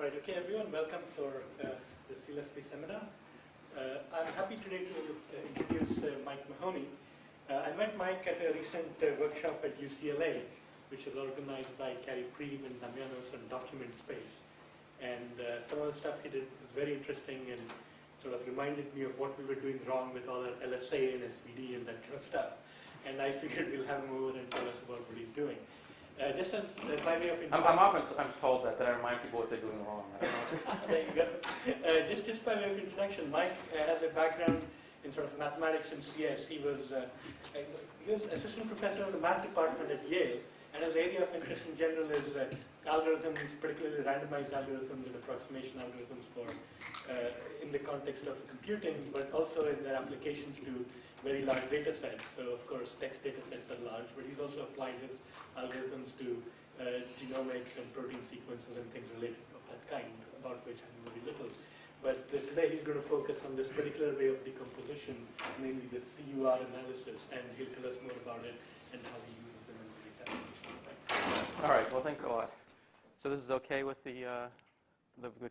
Right, okay everyone, welcome for the CLSP seminar. I'm happy today to introduce Mike Mahoney. I met Mike at a recent workshop at UCLA, which was organized by Carrie Priebe and Damianos on document space. And some of the stuff he did was very interesting and sort of reminded me of what we were doing wrong with all our LSA and SVD and that kind of stuff. And I figured we'll have him over and tell us about what he's doing. Just as by way of introduction, I'm told that I remind people what they're doing wrong. I don't know. There you go. Just by way of introduction, Mike has a background in sort of mathematics and CS. He was assistant professor of the math department at Yale, and his area of interest in general is algorithms, particularly randomized algorithms and approximation algorithms for in the context of computing, but also in their applications to very large data sets. So of course, text data sets are large, but he's also applied his algorithms to genomics and protein sequences and things related of that kind, about which I know very little. But today he's going to focus on this particular way of decomposition, namely the CUR analysis, and he'll tell us more about it and how he uses them in these applications. All right. Well, thanks a lot. So this is okay with the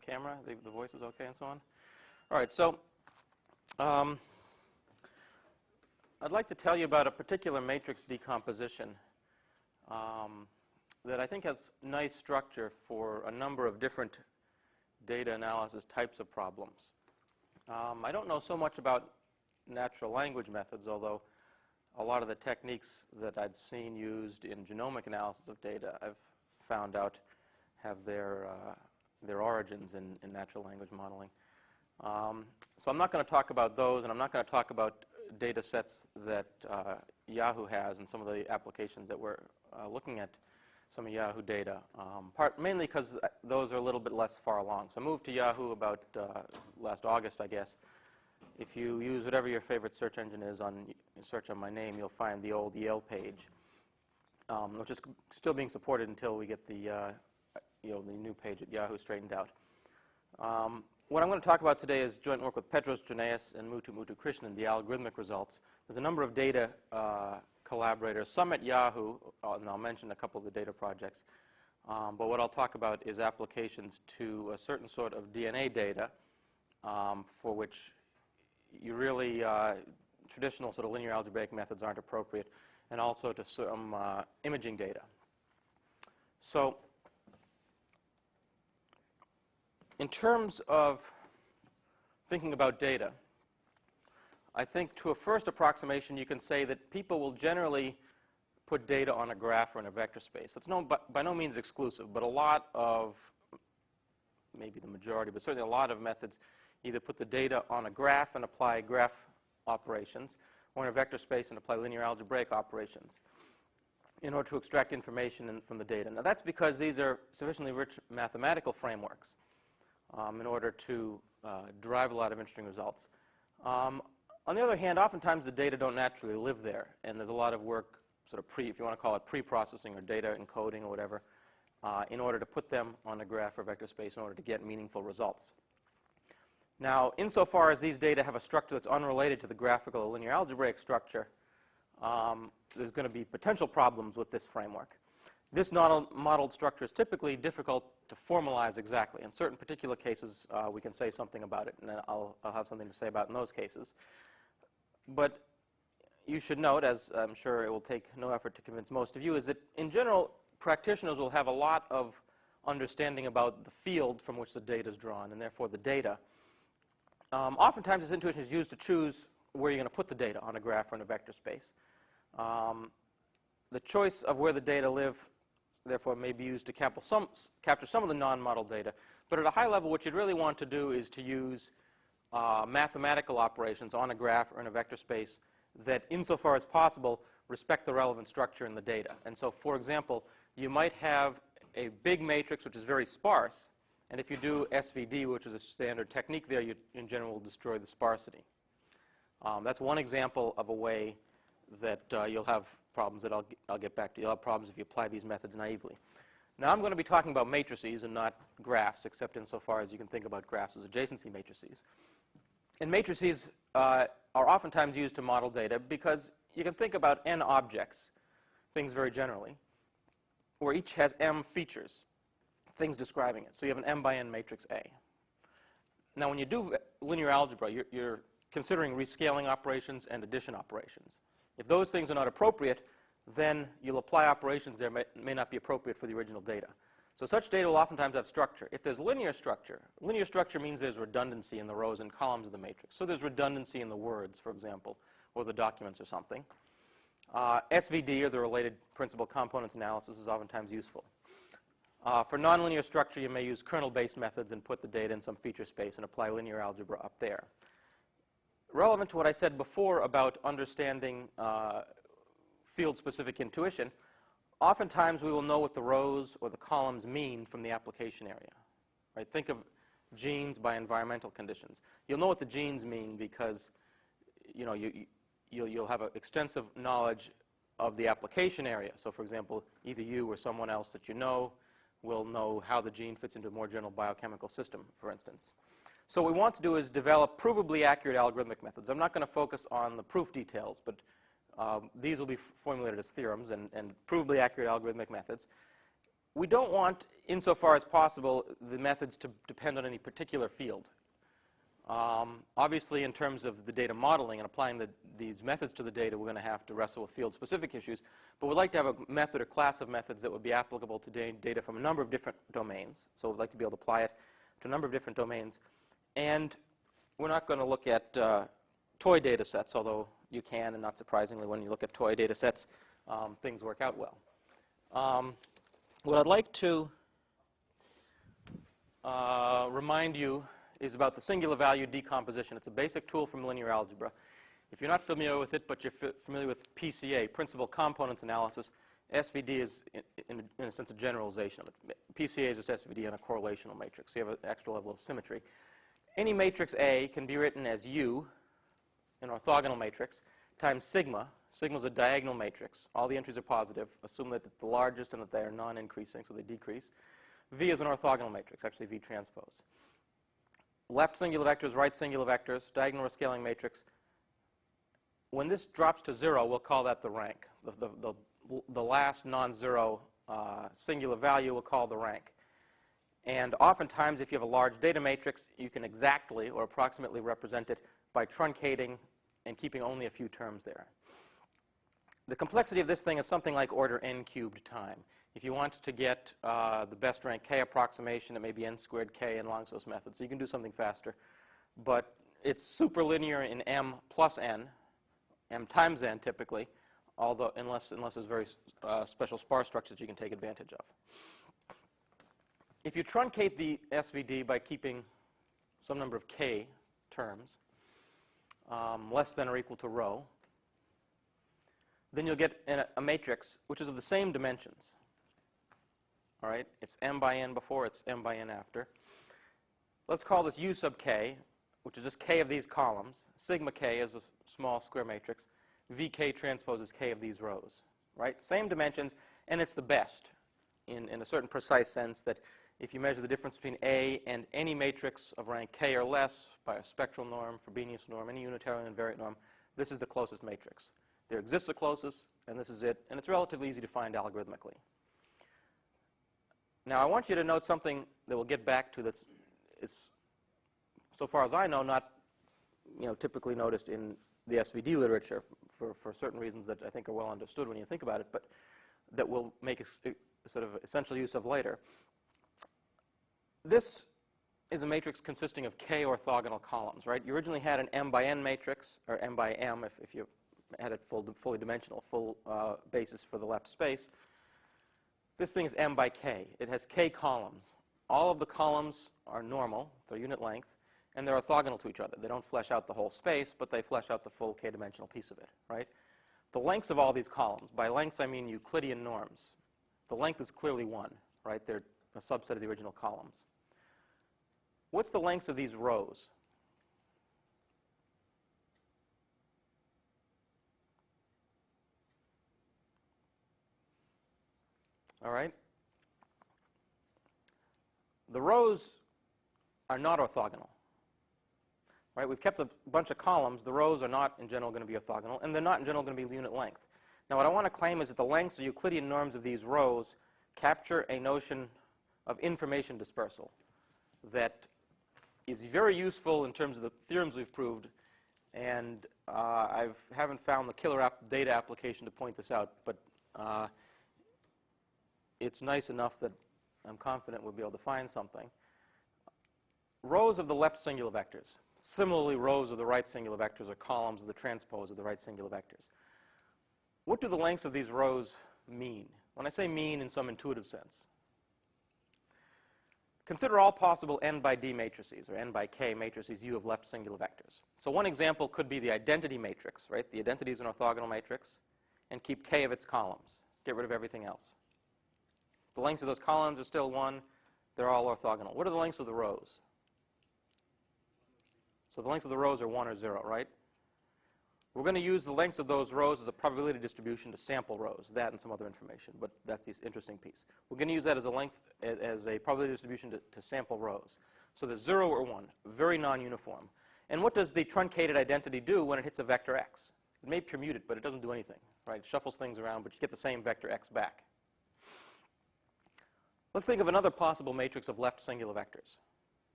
camera? The voice is okay and so on? All right. So I'd like to tell you about a particular matrix decomposition that I think has nice structure for a number of different data analysis types of problems. I don't know so much about natural language methods, although a lot of the techniques that I'd seen used in genomic analysis of data I've found out have their origins in natural language modeling. So I'm not going to talk about those, and I'm not going to talk about data sets that Yahoo has and some of the applications that we're looking at, some of Yahoo data, mainly because those are a little bit less far along. So I moved to Yahoo about last August, I guess. If you use whatever your favorite search engine is, search on my name, you'll find the old Yale page, which is still being supported until we get the new page at Yahoo straightened out. What I'm going to talk about today is joint work with Petros Joneas and Muthu Krishnan, the algorithmic results. There's a number of data collaborators, some at Yahoo, and I'll mention a couple of the data projects. But what I'll talk about is applications to a certain sort of DNA data for which you really, traditional sort of linear algebraic methods aren't appropriate, and also to some imaging data. So in terms of thinking about data, I think to a first approximation you can say that people will generally put data on a graph or in a vector space. That's by no means exclusive, but a lot of, maybe the majority, but certainly a lot of methods either put the data on a graph and apply graph operations, or in a vector space and apply linear algebraic operations in order to extract information from the data. Now that's because these are sufficiently rich mathematical frameworks in order to derive a lot of interesting results. On the other hand, oftentimes the data don't naturally live there, and there's a lot of work, sort of if you want to call it pre-processing or data encoding or whatever, in order to put them on a graph or vector space in order to get meaningful results. Now, insofar as these data have a structure that's unrelated to the graphical or linear algebraic structure, there's going to be potential problems with this framework. This modeled structure is typically difficult to formalize exactly. In certain particular cases, we can say something about it, and I'll have something to say about in those cases. But you should note, as I'm sure it will take no effort to convince most of you, is that in general, practitioners will have a lot of understanding about the field from which the data is drawn, and therefore the data. Oftentimes, this intuition is used to choose where you're going to put the data on a graph or in a vector space. The choice of where the data live, therefore, may be used to capture some of the non-model data. But at a high level, what you'd really want to do is to use mathematical operations on a graph or in a vector space that, insofar as possible, respect the relevant structure in the data. And so, for example, you might have a big matrix which is very sparse, and if you do SVD, which is a standard technique there, you in general will destroy the sparsity. That's one example of a way that you'll have problems that I'll get back to. You'll have problems if you apply these methods naively. Now I'm going to be talking about matrices and not graphs, except insofar as you can think about graphs as adjacency matrices. And matrices are oftentimes used to model data because you can think about n objects, things very generally, where each has m features. things describing it. So you have an m by n matrix A. Now, when you do linear algebra, you're considering rescaling operations and addition operations. If those things are not appropriate, then you'll apply operations that may not be appropriate for the original data. So such data will oftentimes have structure. If there's linear structure means there's redundancy in the rows and columns of the matrix. So there's redundancy in the words, for example, or the documents or something. SVD, or the related principal components analysis, is oftentimes useful. For nonlinear structure, you may use kernel-based methods and put the data in some feature space and apply linear algebra up there. Relevant to what I said before about understanding field-specific intuition, oftentimes we will know what the rows or the columns mean from the application area. Right? Think of genes by environmental conditions. You'll know what the genes mean because you'll have extensive knowledge of the application area. So, for example, either you or someone else that you know will know how the gene fits into a more general biochemical system, for instance. So what we want to do is develop provably accurate algorithmic methods. I'm not going to focus on the proof details, but these will be formulated as theorems and provably accurate algorithmic methods. We don't want, insofar as possible, the methods to depend on any particular field. Obviously, in terms of the data modeling and applying these methods to the data, we're going to have to wrestle with field-specific issues. But we'd like to have a method or class of methods that would be applicable to data from a number of different domains. So we'd like to be able to apply it to a number of different domains. And we're not going to look at toy data sets, although you can, and not surprisingly, when you look at toy data sets, things work out well. What I'd like to remind you is about the singular value decomposition. It's a basic tool from linear algebra. If you're not familiar with it, but you're familiar with PCA, principal components analysis, SVD is, in a sense, a generalization of it. PCA is just SVD in a correlational matrix. So you have an extra level of symmetry. Any matrix A can be written as U, an orthogonal matrix, times sigma. Sigma is a diagonal matrix. All the entries are positive. Assume that it's the largest and that they are non-increasing, so they decrease. V is an orthogonal matrix, actually V transpose. Left singular vectors, right singular vectors, diagonal rescaling matrix. When this drops to 0, we'll call that the rank. The last non-zero singular value we'll call the rank. And oftentimes, if you have a large data matrix, you can exactly or approximately represent it by truncating and keeping only a few terms there. The complexity of this thing is something like order n cubed time. If you want to get the best rank k approximation, it may be n squared k in Langsos's method, so you can do something faster. But it's superlinear in m plus n, m times n typically, although unless there's very special sparse structures you can take advantage of. If you truncate the SVD by keeping some number of k terms, less than or equal to rho, then you'll get a matrix which is of the same dimensions. All right, it's m by n before, it's m by n after. Let's call this U sub k, which is just k of these columns. Sigma k is a small square matrix. Vk transposes k of these rows. Right, same dimensions, and it's the best in a certain precise sense that if you measure the difference between A and any matrix of rank k or less by a spectral norm, Frobenius norm, any unitary invariant norm, this is the closest matrix. There exists a closest, and this is it, and it's relatively easy to find algorithmically. Now, I want you to note something that we'll get back to that's, so far as I know, not typically noticed in the SVD literature for certain reasons that I think are well understood when you think about it, but that we'll make a sort of essential use of later. This is a matrix consisting of k orthogonal columns, right? You originally had an m by n matrix, or m by m if you had it fully dimensional, full basis for the left space. This thing is m by k. It has k columns. All of the columns are normal, they're unit length, and they're orthogonal to each other. They don't flesh out the whole space, but they flesh out the full k-dimensional piece of it, right? The lengths of all these columns, by lengths I mean Euclidean norms. The length is clearly 1, right? They're a subset of the original columns. What's the lengths of these rows? All right? The rows are not orthogonal. Right? We've kept a bunch of columns. The rows are not, in general, going to be orthogonal, and they're not, in general, going to be unit length. Now, what I want to claim is that the lengths of Euclidean norms of these rows capture a notion of information dispersal that is very useful in terms of the theorems we've proved, and I haven't found the killer data application to point this out, but it's nice enough that I'm confident we'll be able to find something. Rows of the left singular vectors. Similarly, rows of the right singular vectors are columns of the transpose of the right singular vectors. What do the lengths of these rows mean? When I say mean in some intuitive sense, consider all possible n by d matrices, or n by k matrices u of left singular vectors. So one example could be the identity matrix, right? The identity is an orthogonal matrix, and keep k of its columns. Get rid of everything else. The lengths of those columns are still 1. They're all orthogonal. What are the lengths of the rows? So the lengths of the rows are 1 or 0, right? We're going to use the lengths of those rows as a probability distribution to sample rows, that and some other information, but that's the interesting piece. We're going to use that as a length, as a probability distribution to sample rows. So there's 0 or 1, very non-uniform. And what does the truncated identity do when it hits a vector x? It may permute it, but it doesn't do anything, right? It shuffles things around, but you get the same vector x back. Let's think of another possible matrix of left singular vectors.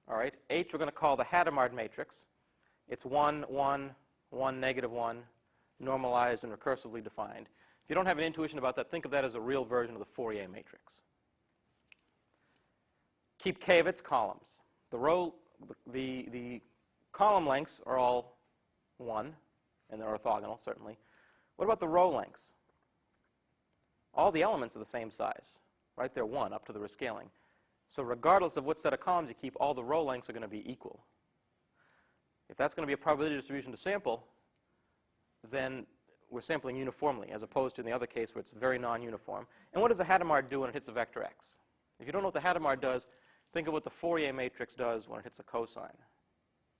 All right, H we're going to call the Hadamard matrix. It's 1, 1, 1, negative 1, normalized and recursively defined. If you don't have an intuition about that, think of that as a real version of the Fourier matrix. Keep k of its columns. The column lengths are all 1, and they're orthogonal, certainly. What about the row lengths? All the elements are the same size, right? They're 1 up to the rescaling. So regardless of what set of columns you keep, all the row lengths are going to be equal. If that's going to be a probability distribution to sample, then we're sampling uniformly, as opposed to in the other case where it's very non-uniform. And what does the Hadamard do when it hits a vector x? If you don't know what the Hadamard does, think of what the Fourier matrix does when it hits a cosine,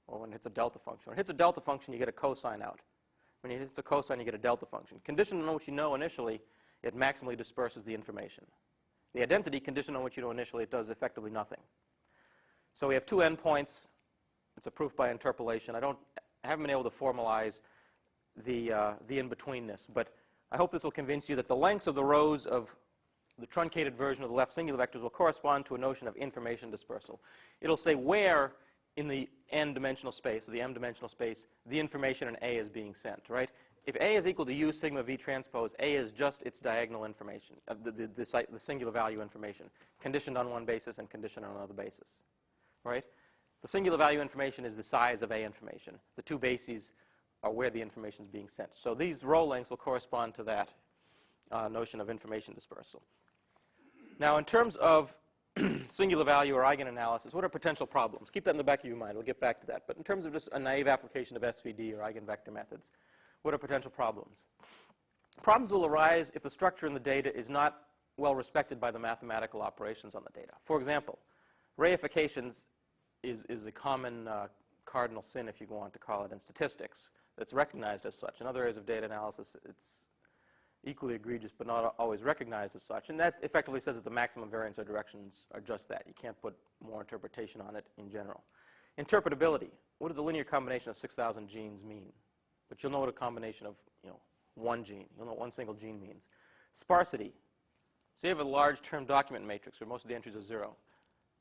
or when it hits a delta function. When it hits a delta function, you get a cosine out. When it hits a cosine, you get a delta function. Conditioned on what you know initially, it maximally disperses the information. The identity, conditioned on what you know initially, it does effectively nothing. So we have two endpoints. It's a proof by interpolation. I haven't been able to formalize the in-betweenness, but I hope this will convince you that the lengths of the rows of the truncated version of the left singular vectors will correspond to a notion of information dispersal. It'll say where in the n-dimensional space, or the m-dimensional space, the information in A is being sent, right? If A is equal to U sigma V transpose, A is just its diagonal information, the singular value information, conditioned on one basis and conditioned on another basis, right? The singular value information is the size of A information. The two bases are where the information is being sent. So these row lengths will correspond to that notion of information dispersal. Now, in terms of singular value or eigenanalysis, what are potential problems? Keep that in the back of your mind. We'll get back to that. But in terms of just a naive application of SVD or eigenvector methods, what are potential problems? Problems will arise if the structure in the data is not well respected by the mathematical operations on the data. For example, reifications is a common cardinal sin, if you want to call it, in statistics that's recognized as such. In other areas of data analysis, it's equally egregious but not always recognized as such. And that effectively says that the maximum variance or directions are just that. You can't put more interpretation on it in general. Interpretability. What does a linear combination of 6,000 genes mean? But you'll know what a combination of one gene. You'll know what one single gene means. Sparsity. So you have a large term document matrix where most of the entries are 0.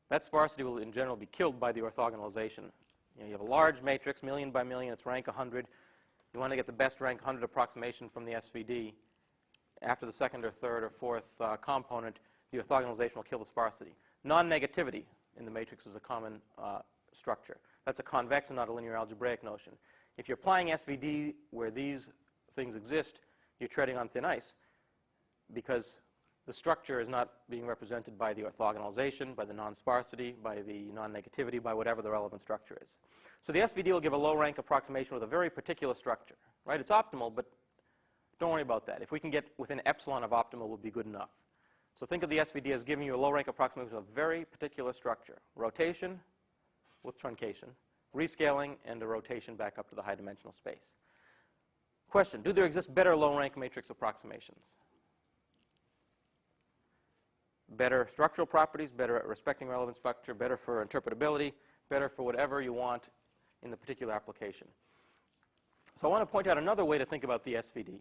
That sparsity will in general be killed by the orthogonalization. You have a large matrix, million by million, it's rank 100. You want to get the best rank 100 approximation from the SVD. After the second or third or fourth component, the orthogonalization will kill the sparsity. Non-negativity in the matrix is a common structure. That's a convex and not a linear algebraic notion. If you're applying SVD where these things exist, you're treading on thin ice because the structure is not being represented by the orthogonalization, by the non-sparsity, by the non-negativity, by whatever the relevant structure is. So the SVD will give a low-rank approximation with a very particular structure, right? It's optimal, but don't worry about that. If we can get within epsilon of optimal, will be good enough. So think of the SVD as giving you a low-rank approximation of a very particular structure. Rotation with truncation, rescaling, and a rotation back up to the high-dimensional space. Question, do there exist better low-rank matrix approximations? Better structural properties, better at respecting relevant structure, better for interpretability, better for whatever you want in the particular application. So I want to point out another way to think about the SVD.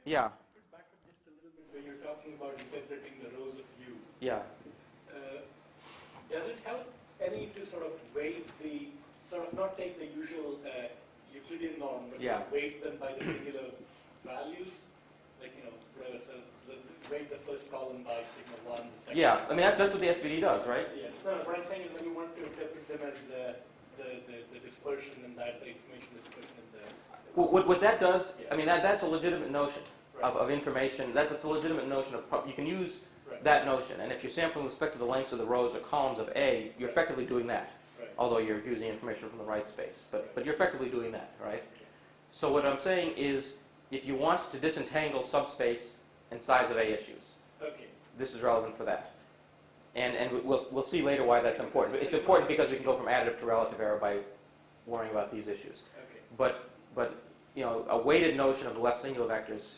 Yeah. Back up just a little bit where you're talking about interpreting the rows of U. Yeah. Does it help any to sort of weight the, sort of not take the usual Euclidean norm, but sort of weight them by the singular values? Like, whatever, so weight the first column by sigma 1, the second. Yeah, I mean, that's what the SVD does, right? Yeah. No, what I'm saying is when you want to interpret them as the dispersion and that, the information dispersion in there. What that does, I mean, that's a legitimate notion of information. That's a legitimate notion of, you can use that notion. And if you're sampling with respect to the lengths of the rows or columns of A, you're effectively doing that. Although you're using information from the right space. But you're effectively doing that, right? So what I'm saying is, if you want to disentangle subspace and size of A issues, this is relevant for that. And we'll see later why that's important. It's important because we can go from additive to relative error by worrying about these issues. But a weighted notion of the left singular vectors,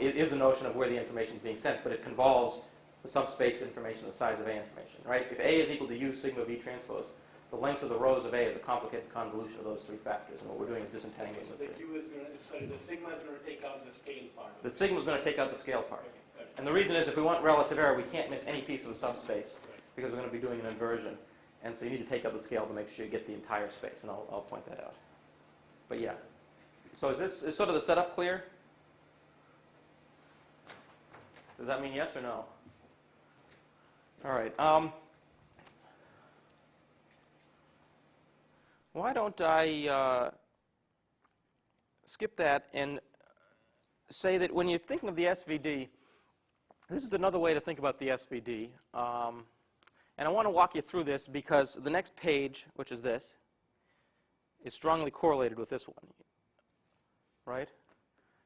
is a notion of where the information is being sent, but it convolves the subspace information, the size of A information, right? If A is equal to U sigma V transpose, the lengths of the rows of A is a complicated convolution of those three factors, and what we're doing is disentangling the three. The sigma is going to take out the scale part. The sigma is going to take out the scale part. And the reason is if we want relative error, we can't miss any piece of the subspace because we're going to be doing an inversion. And so you need to take out the scale to make sure you get the entire space, and I'll point that out. But yeah. So is sort of the setup clear? Does that mean yes or no? All right. Why don't I skip that and say that when you're thinking of the SVD, this is another way to think about the SVD. And I want to walk you through this because the next page, which is this, is strongly correlated with this one, right?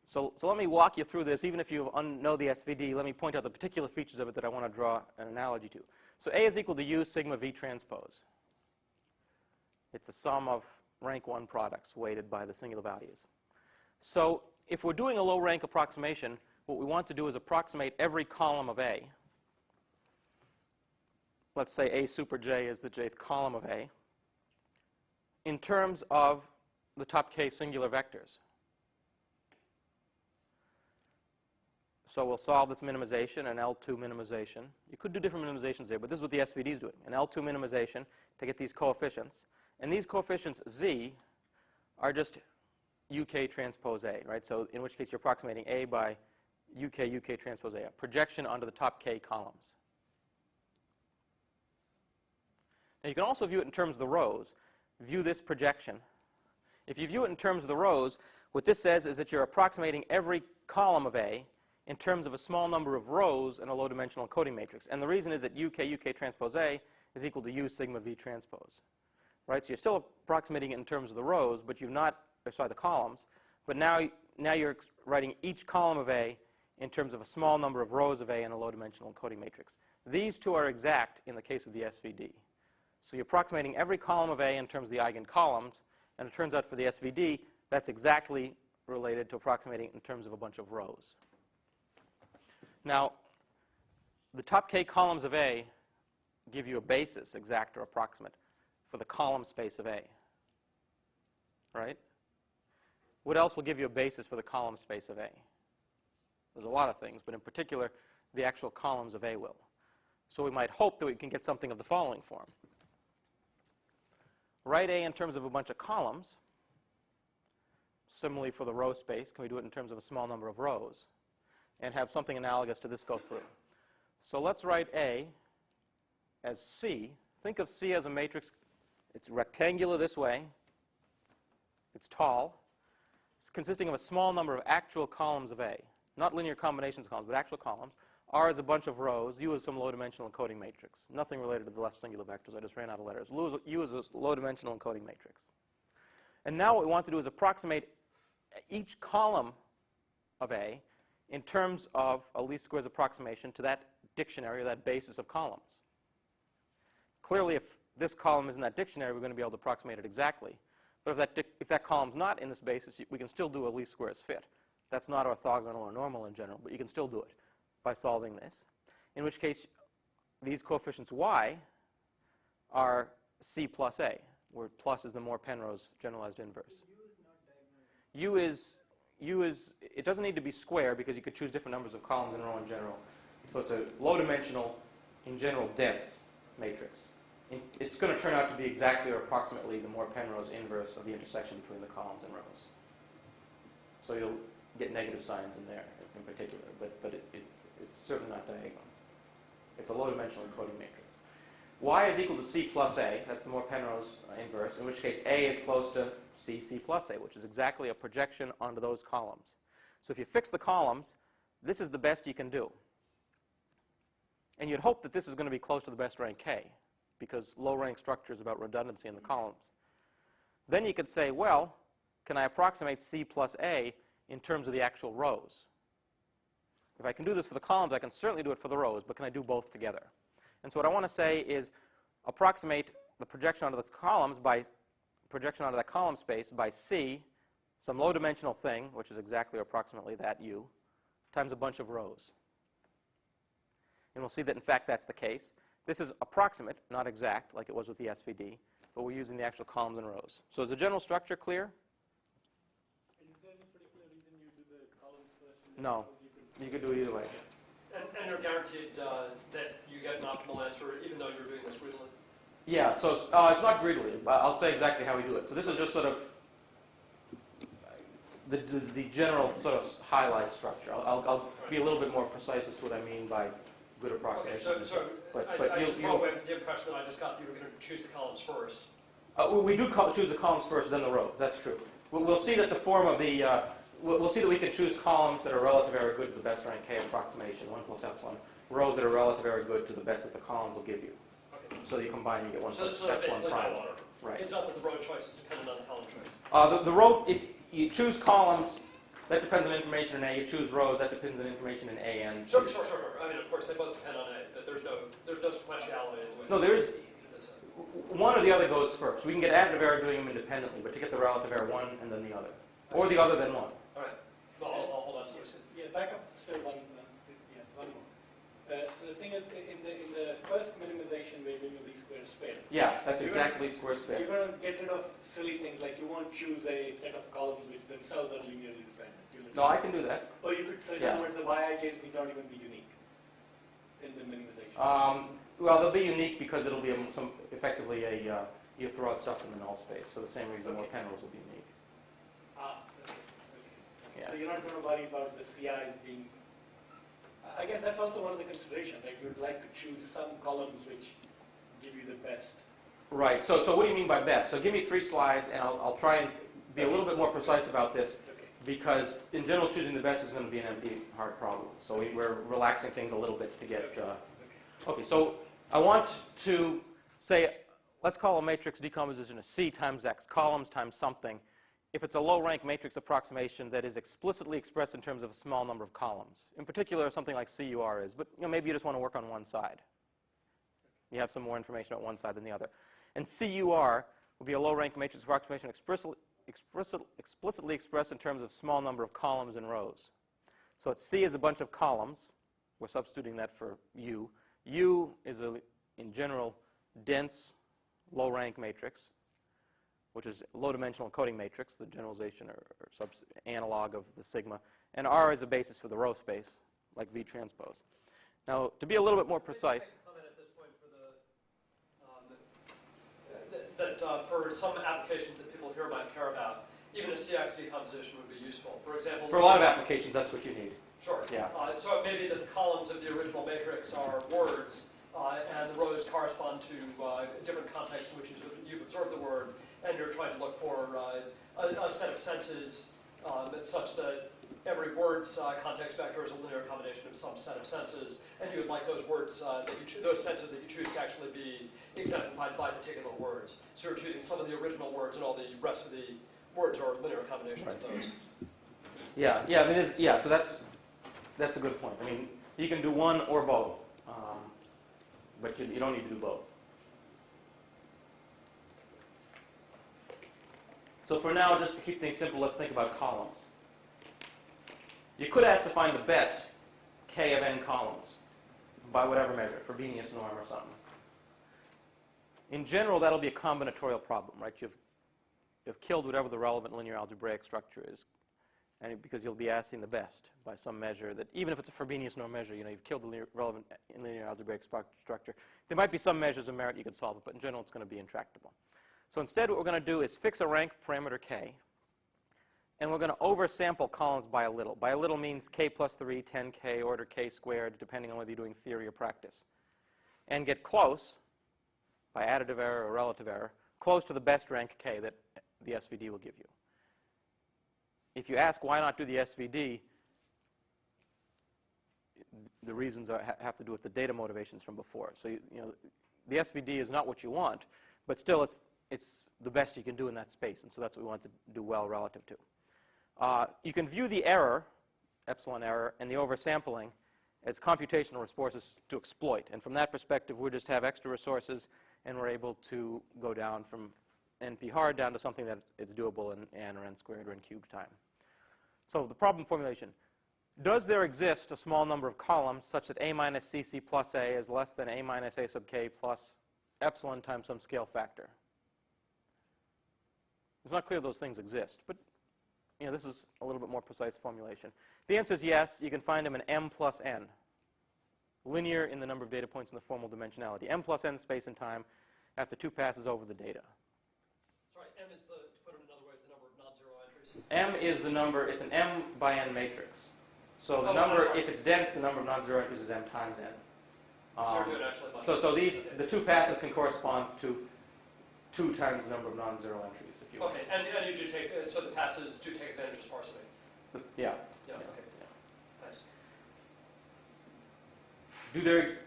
So let me walk you through this. Even if you know the SVD, let me point out the particular features of it that I want to draw an analogy to. So A is equal to U sigma V transpose. It's a sum of rank 1 products weighted by the singular values. So if we're doing a low rank approximation, what we want to do is approximate every column of A. Let's say A super J is the jth column of A in terms of the top k singular vectors. So we'll solve this minimization, an L2 minimization. You could do different minimizations there, but this is what the SVD is doing, an L2 minimization to get these coefficients. And these coefficients Z are just UK transpose A, right? So in which case you're approximating A by UK transpose A, a projection onto the top k columns. Now you can also view it in terms of the rows. View this projection. If you view it in terms of the rows, what this says is that you're approximating every column of A in terms of a small number of rows in a low-dimensional encoding matrix. And the reason is that UK transpose A is equal to U sigma V transpose. Right? So you're still approximating it in terms of the rows, but you've not, sorry, the columns. But now you're writing each column of A in terms of a small number of rows of A in a low-dimensional encoding matrix. These two are exact in the case of the SVD. So you're approximating every column of A in terms of the eigencolumns, and it turns out for the SVD, that's exactly related to approximating in terms of a bunch of rows. Now, the top k columns of A give you a basis, exact or approximate, for the column space of A. Right? What else will give you a basis for the column space of A? There's a lot of things, but in particular, the actual columns of A will. So we might hope that we can get something of the following form. Write A in terms of a bunch of columns. Similarly for the row space, can we do it in terms of a small number of rows? And have something analogous to this go through. So let's write A as C. Think of C as a matrix. It's rectangular this way. It's tall. It's consisting of a small number of actual columns of A. Not linear combinations of columns, but actual columns. R is a bunch of rows. U is some low-dimensional encoding matrix. Nothing related to the left singular vectors. I just ran out of letters. U is a low-dimensional encoding matrix. And now what we want to do is approximate each column of A in terms of a least squares approximation to that dictionary or that basis of columns. Clearly, if this column is in that dictionary, we're going to be able to approximate it exactly. But if that column's not in this basis, we can still do a least squares fit. That's not orthogonal or normal in general, but you can still do it by solving this. In which case, these coefficients y are C plus A, where plus is the more Penrose generalized inverse. U is, it doesn't need to be square because you could choose different numbers of columns in a row in general. So it's a low-dimensional, in general, dense matrix. It's going to turn out to be exactly or approximately the Moore-Penrose inverse of the intersection between the columns and rows. So you'll get negative signs in there in particular, but it's certainly not diagonal. It's a low-dimensional encoding matrix. Y is equal to C plus A. That's the Moore-Penrose inverse, in which case A is close to C plus A, which is exactly a projection onto those columns. So if you fix the columns, this is the best you can do. And you'd hope that this is going to be close to the best rank K, because low-rank structure is about redundancy in the columns. Then you could say, well, can I approximate C plus A in terms of the actual rows? If I can do this for the columns, I can certainly do it for the rows, but can I do both together? And so what I want to say is approximate the projection onto the columns by projection onto that column space by C, some low-dimensional thing, which is exactly or approximately that U, times a bunch of rows. And we'll see that, in fact, that's the case. This is approximate, not exact, like it was with the SVD, but we're using the actual columns and rows. So is the general structure clear? And is there any particular reason you do the columns first? No. You could do it either way. And you're guaranteed that you get an optimal answer, even though you're doing this greedily? Yeah, so it's not greedily, but I'll say exactly how we do it. So this is just sort of the general sort of highlight structure. I'll be a little bit more precise as to what I mean by good approximations. Okay, so but I should throw away the impression that I just got that you were going to choose the columns first. We do choose the columns first, then the rows. That's true. We'll see that the form of the we'll see that we can choose columns that are relative error good to the best rank K approximation, 1 plus epsilon. Rows that are relative error good to the best that the columns will give you. Okay. So you combine, you get 1 plus So epsilon basically prime. no order. Right. It's not that the row choice is dependent on the column choice. The row, if you choose columns, that depends on information in A. You choose rows, that depends on information in A and C. Sure. I mean, of course, they both depend on A, but there's no sequentiality in the way. No, there is. One or the other goes first. We can get additive error doing them independently, but to get the relative error, one and then the other. Or the other, then one. All right. Well, I'll hold on to this. Yeah, back up still one more. So the thing is, in the first minimization where you do these squares fail. Yeah, that's exactly squares fail. You're going to get rid of silly things like you won't choose a set of columns which themselves are linearly dependent. No, I can do that. Or you could say, in other words, the Yij's need not even be unique in the minimization. Well, they'll be unique because it'll be effectively you throw out stuff in the null space for the same reason more Penrose will be unique. Okay. Yeah. So you're not going to worry about the CIs being. I guess that's also one of the considerations. Like you'd like to choose some columns which give you the best. Right. So what do you mean by best? So give me 3 slides, and I'll try and be a little bit more precise about this. Because in general, choosing the best is going to be an empty, hard problem. So we're relaxing things a little bit to get. Okay, so I want to say, let's call a matrix decomposition a C times X, columns times something, if it's a low-rank matrix approximation that is explicitly expressed in terms of a small number of columns. In particular, something like CUR is, but maybe you just want to work on one side. You have some more information about one side than the other. And CUR will be a low-rank matrix approximation explicitly expressed in terms of small number of columns and rows. So C is a bunch of columns. We're substituting that for U. U is, in general, dense, low-rank matrix, which is low-dimensional encoding matrix, the generalization or analog of the sigma. And R is a basis for the row space, like V transpose. Now, to be a little bit more precise. That for some applications that people here might care about, even a CX decomposition would be useful. For example, for a lot of applications, that's what you need. Sure. Yeah. So it may be that the columns of the original matrix are words, and the rows correspond to different contexts in which you've absorbed the word, and you're trying to look for a set of senses such that every word's context vector is a linear combination of some set of senses, and you would like those words those senses that you choose to actually be exemplified by particular words. So you're choosing some of the original words, and all the rest of the words are linear combinations of those. Yeah. I mean, so that's a good point. I mean, you can do one or both, but you don't need to do both. So for now, just to keep things simple, let's think about columns. You could ask to find the best K of n columns by whatever measure, Frobenius norm or something. In general, that'll be a combinatorial problem, right? You've killed whatever the relevant linear algebraic structure is. and because you'll be asking the best by some measure that, even if it's a Frobenius norm measure, you've killed the relevant linear algebraic structure. There might be some measures of merit you could solve it, but in general it's going to be intractable. So instead what we're going to do is fix a rank parameter k, and we're going to oversample columns by a little. By a little means k plus 3, 10k, order k squared, depending on whether you're doing theory or practice. And get close, by additive error or relative error, close to the best rank k that the SVD will give you. If you ask why not do the SVD, the reasons have to do with the data motivations from before. So the SVD is not what you want, but still it's the best you can do in that space, and so that's what we want to do well relative to. You can view the error, epsilon error, and the oversampling as computational resources to exploit. And from that perspective, we just have extra resources, and we're able to go down from NP hard down to something that it's doable in n or n squared or n cubed time. So the problem formulation. Does there exist a small number of columns such that a minus cc plus a is less than a minus a sub k plus epsilon times some scale factor? It's not clear those things exist, but this is a little bit more precise formulation. The answer is yes. You can find them in m plus n, linear in the number of data points in the formal dimensionality. M plus n space and time after 2 passes over the data. Sorry, m is to put it another way, is the number of non-zero entries. M is the number, it's an m by n matrix. So the number, if it's dense, the number of non-zero entries is m times n. So the 2 passes can correspond to 2 times the number of non-zero entries, if you will. Okay, and you do take, so the passes do take advantage of sparsity. Yeah. Yeah, okay. Thanks.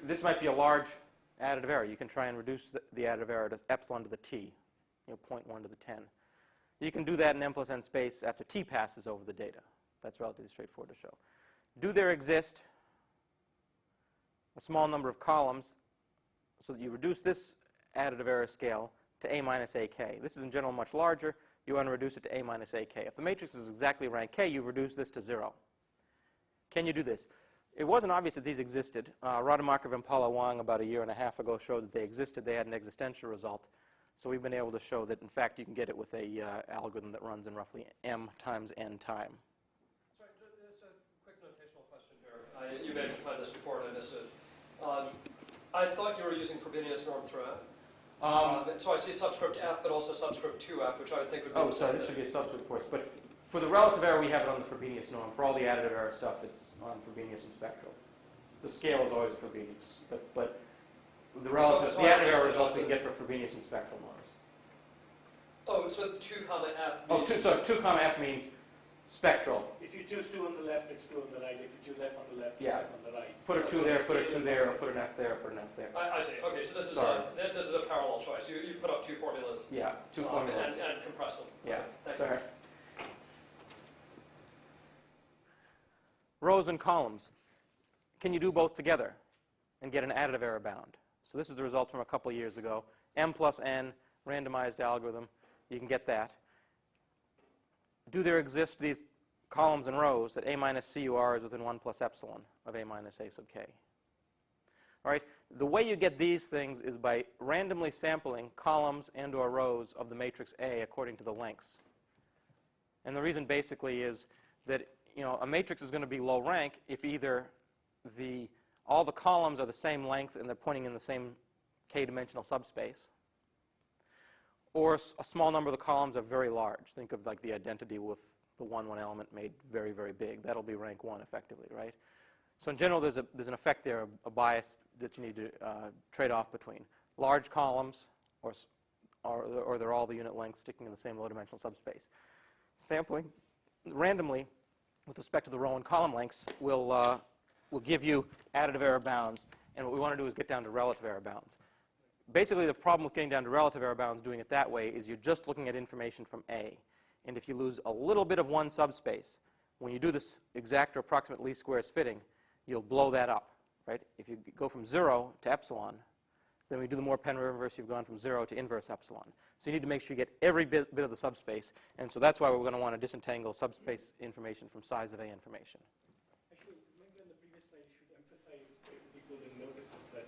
This might be a large additive error. You can try and reduce the additive error to epsilon to the t, 0.1 to the 10. You can do that in m plus n space after t passes over the data. That's relatively straightforward to show. Do there exist a small number of columns so that you reduce this additive error scale to a minus ak? This is in general much larger. You want to reduce it to a minus ak. If the matrix is exactly rank k, you reduce this to 0. Can you do this? It wasn't obvious that these existed. Rademacher and Paula Wang about a year and a half ago showed that they existed. They had an existential result. So we've been able to show that, in fact, you can get it with a algorithm that runs in roughly m times n time. Sorry, just a quick notational question here. You may have defined this before and I missed it. I thought you were using Frobenius norm throughout. So I see subscript f, but also subscript 2f, which I would think would be... Oh, sorry, this should be a subscript, of course. But for the relative error, we have it on the Frobenius norm. For all the additive error stuff, it's on Frobenius and spectral. The scale is always Frobenius. But the relative, the additive error results we can get for Frobenius and spectral norms. Oh, so 2 comma f means... Oh, so 2 comma f means spectral. If you choose 2 on the left, it's 2 on the right. If you choose f on the left, it's f on the right. Put a 2 there, put a 2 there, or put an f there, put an f there. I see. Okay, so this is a parallel choice. You put up 2 formulas. Yeah, 2 formulas. And compress them. Yeah, okay, sorry. Rows and columns. Can you do both together and get an additive error bound? So this is the result from a couple years ago. M plus n, randomized algorithm. You can get that. Do there exist these columns and rows that a minus CUR is within 1 plus epsilon of a minus a sub k? All right. The way you get these things is by randomly sampling columns and or rows of the matrix A according to the lengths. And the reason basically is that a matrix is going to be low rank if either all the columns are the same length and they're pointing in the same k-dimensional subspace, or a small number of the columns are very large. Think of like the identity with the 1 element made very, very big. That'll be rank 1 effectively, right? So in general, there's an effect there, a bias that you need to trade off between. Large columns, or they're all the unit length sticking in the same low-dimensional subspace. Sampling randomly with respect to the row and column lengths will give you additive error bounds. And what we want to do is get down to relative error bounds. Basically, the problem with getting down to relative error bounds doing it that way is you're just looking at information from A. And if you lose a little bit of one subspace, when you do this exact or approximate least squares fitting, you'll blow that up, right? If you go from 0 to epsilon, then when you do the more Penrose inverse, you've gone from 0 to inverse epsilon. So you need to make sure you get every bit of the subspace. And so that's why we're going to want to disentangle subspace information from size of A information. Actually, maybe on the previous slide, you should emphasize, if people didn't notice it,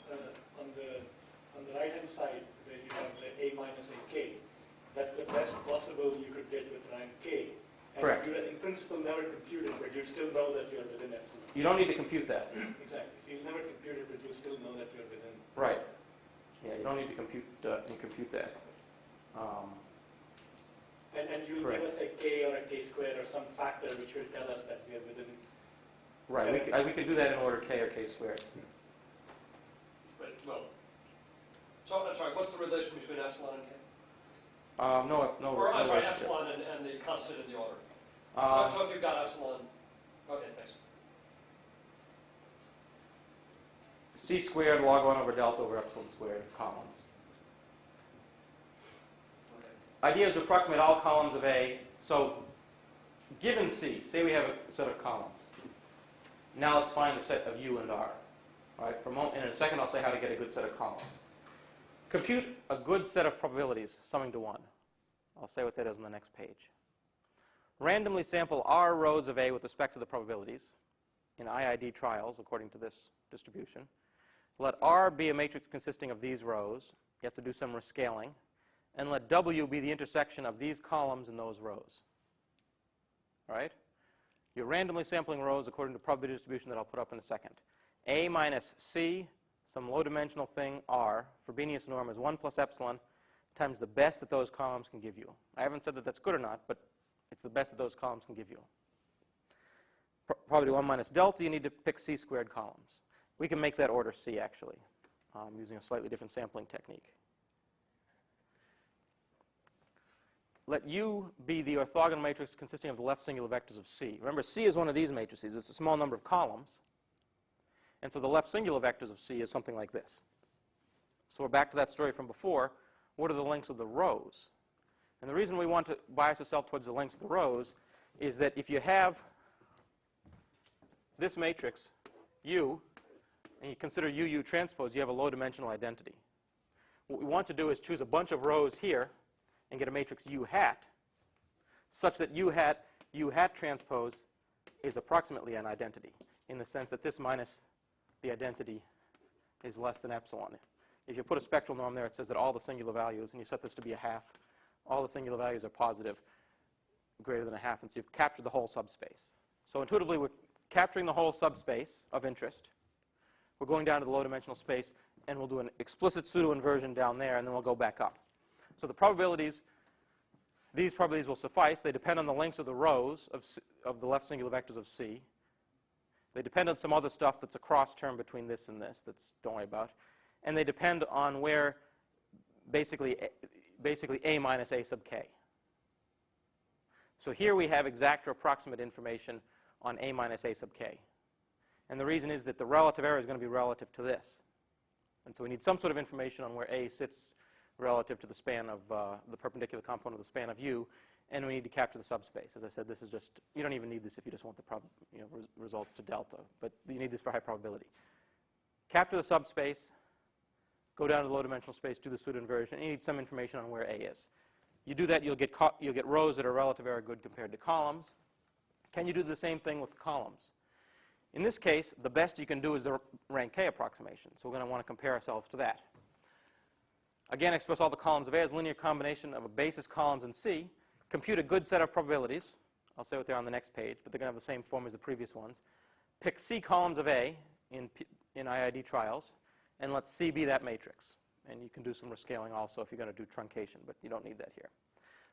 that on the right-hand side, where you have the A minus AK, that's the best possible you could get with rank K. And Correct. you, in principle, never compute it, but you still know that you're within epsilon. You don't need to compute that. Exactly. So you never compute it, but you still know that you're within. Right. Yeah, you don't need to compute that. And you'll Correct. give us a k or a k squared or some factor which will tell us that we are within. Right. We can do that in order k or k squared. Right, well, so, I'm sorry, what's the relation between epsilon and k? No. Or, I'm sorry, relationship. epsilon and the constant in the order. Uh, So if you've got epsilon, okay, thanks. C squared log 1 over delta over epsilon squared columns. Okay. Idea is to approximate all columns of A. So given C, say we have a set of columns. Now let's find the set of U and R. All right, in a second I'll say how to get a good set of columns. Compute a good set of probabilities summing to 1. I'll say what that is on the next page. Randomly sample R rows of A with respect to the probabilities in IID trials according to this distribution. Let R be a matrix consisting of these rows. You have to do some rescaling. And let W be the intersection of these columns and those rows. All right? You're randomly sampling rows according to probability distribution that I'll put up in a second. A minus C, some low-dimensional thing, R, Frobenius norm is 1 plus epsilon times the best that those columns can give you. I haven't said that that's good or not, but it's the best that those columns can give you. Probability 1 minus delta, you need to pick C squared columns. We can make that order C, actually, using a slightly different sampling technique. Let U be the orthogonal matrix consisting of the left singular vectors of C. Remember, C is one of these matrices. It's a small number of columns. And so the left singular vectors of C is something like this. So we're back to that story from before. What are the lengths of the rows? And the reason we want to bias ourselves towards the lengths of the rows is that if you have this matrix, U, and you consider UU transpose, you have a low-dimensional identity. What we want to do is choose a bunch of rows here and get a matrix U hat such that U hat transpose is approximately an identity in the sense that this minus the identity is less than epsilon. If you put a spectral norm there, it says that all the singular values, and you set this to be a half, all the singular values are positive, greater than a half, and so you've captured the whole subspace. So intuitively, we're capturing the whole subspace of interest. We're going down to the low-dimensional space, and we'll do an explicit pseudo-inversion down there, and then we'll go back up. So the probabilities, these probabilities will suffice. They depend on the lengths of the rows of the left singular vectors of C. They depend on some other stuff that's a cross term between this and this that's don't worry about. And they depend on where basically A minus A sub k. So here we have exact or approximate information on A minus A sub k. And the reason is that the relative error is going to be relative to this. And so we need some sort of information on where A sits relative to the span of the perpendicular component of the span of U, and we need to capture the subspace. As I said, this is just, you don't even need this if you just want the results to delta, but you need this for high probability. Capture the subspace, go down to the low-dimensional space, do the pseudo-inversion, and you need some information on where A is. You do that, you'll get rows that are relative error good compared to columns. Can you do the same thing with columns? In this case, the best you can do is the rank K approximation, so we're going to want to compare ourselves to that. Again, express all the columns of A as linear combination of a basis columns in C. Compute a good set of probabilities. I'll say what they are on the next page, but they're going to have the same form as the previous ones. Pick C columns of A in IID trials, and let C be that matrix. And you can do some rescaling also if you're going to do truncation, but you don't need that here.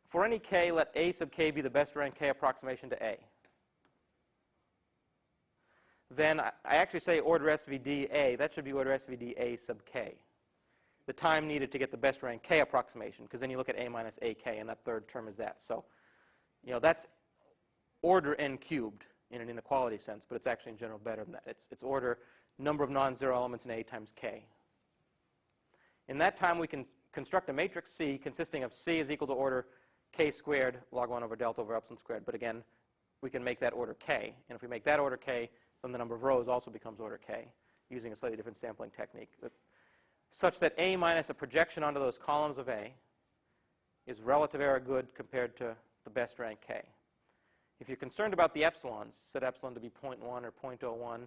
For any K, let A sub K be the best rank K approximation to A. Then I actually say order SVD A. That should be order SVD A sub K. The time needed to get the best rank K approximation, because then you look at A minus AK, and that third term is that. So, that's order n cubed in an inequality sense, but it's actually in general better than that. It's order number of non-zero elements in A times K. In that time, we can construct a matrix C consisting of C is equal to order K squared log 1 over delta over epsilon squared. But again, we can make that order K. And if we make that order K, then the number of rows also becomes order K using a slightly different sampling technique. Such that A minus a projection onto those columns of A is relative error good compared to the best rank K. If you're concerned about the epsilons, set epsilon to be 0.1 or 0.01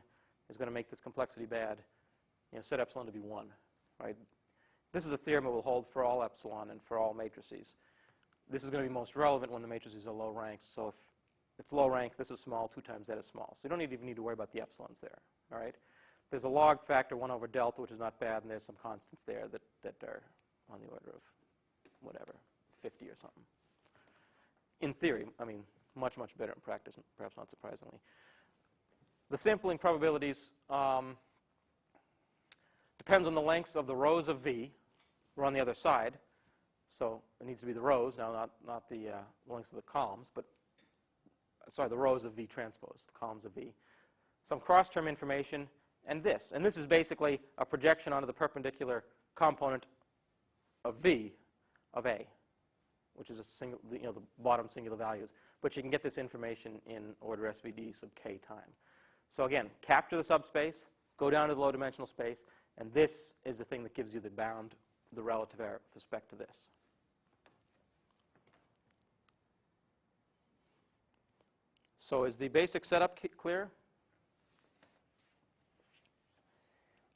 is going to make this complexity bad. Set epsilon to be 1. Right? This is a theorem that will hold for all epsilon and for all matrices. This is going to be most relevant when the matrices are low ranks. So it's low rank, this is small, 2 times that is small. So you don't even need to worry about the epsilons there, all right? There's a log factor, 1 over delta, which is not bad, and there's some constants there that are on the order of whatever, 50 or something. In theory, I mean, much, much better in practice, perhaps not surprisingly. The sampling probabilities depends on the lengths of the rows of V. We're on the other side, so it needs to be the rows, now not the lengths of the columns, but, sorry, the rows of V transpose, the columns of V. Some cross-term information, and this. And this is basically a projection onto the perpendicular component of V of A, which is a single, the bottom singular values. But you can get this information in order SVD sub k time. So again, capture the subspace, go down to the low-dimensional space, and this is the thing that gives you the bound, the relative error with respect to this. So is the basic setup clear?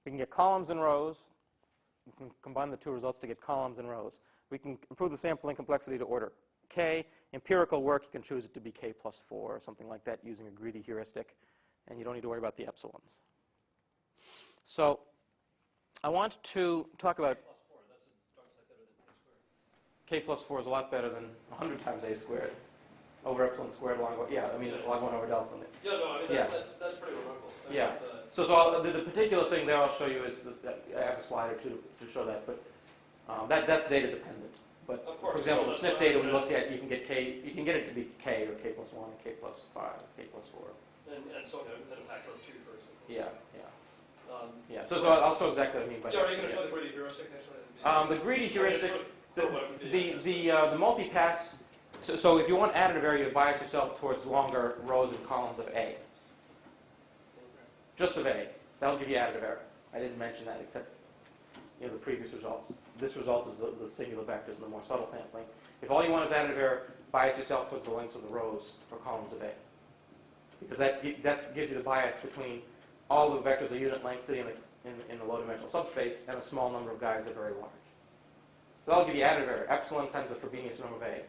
We can get columns and rows. We can combine the 2 results to get columns and rows. We can improve the sampling complexity to order k. Empirical work, you can choose it to be k plus 4 or something like that using a greedy heuristic. And you don't need to worry about the epsilons. So I want to talk about k plus 4 is a lot better than 100 times a squared over epsilon squared log 1. Yeah, I mean log 1 over delta. Yeah, no, I mean that's pretty remarkable. Yeah. So the particular thing there I'll show you is this, I have a slide or two to show that, but that's data dependent. But for example, the SNP data we looked at, you can get k, you can get it to be k or k plus 1, or k plus 5, k plus 4. And so within a factor of 2, for example. Yeah. Yeah. So I'll show exactly what I mean by that. Yeah, are you going to show the greedy heuristic actually? The greedy heuristic, the multi-pass. So if you want additive error, you bias yourself towards longer rows and columns of A. Just of A. That'll give you additive error. I didn't mention that except the previous results. This result is the singular vectors and the more subtle sampling. If all you want is additive error, bias yourself towards the lengths of the rows or columns of A. Because that gives you the bias between all the vectors of unit length sitting in the low-dimensional subspace and a small number of guys that are very large. So that'll give you additive error, epsilon times the Frobenius norm of A.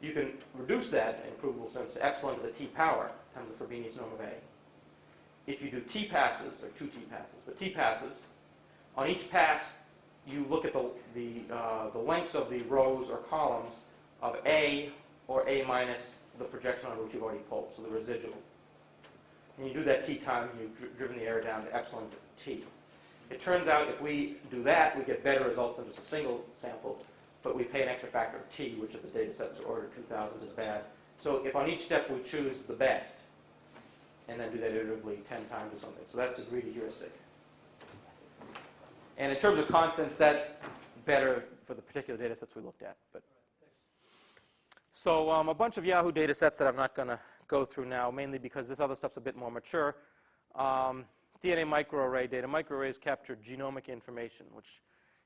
You can reduce that in provable sense to epsilon to the t power times the Frobenius norm of A. If you do t passes, or 2 t passes, but t passes, on each pass you look at the lengths of the rows or columns of A or A minus the projection on which you've already pulled, so the residual. And you do that t times, you've driven the error down to epsilon to t. It turns out if we do that, we get better results than just a single sample, but we pay an extra factor of t, which if the data sets are order 2000 is bad. So if on each step we choose the best, and then do that iteratively 10 times or something. So that's the greedy heuristic. And in terms of constants, that's better for the particular data sets we looked at. But so a bunch of Yahoo data sets that I'm not going to go through now, mainly because this other stuff's a bit more mature. DNA microarray data. Microarrays capture genomic information, which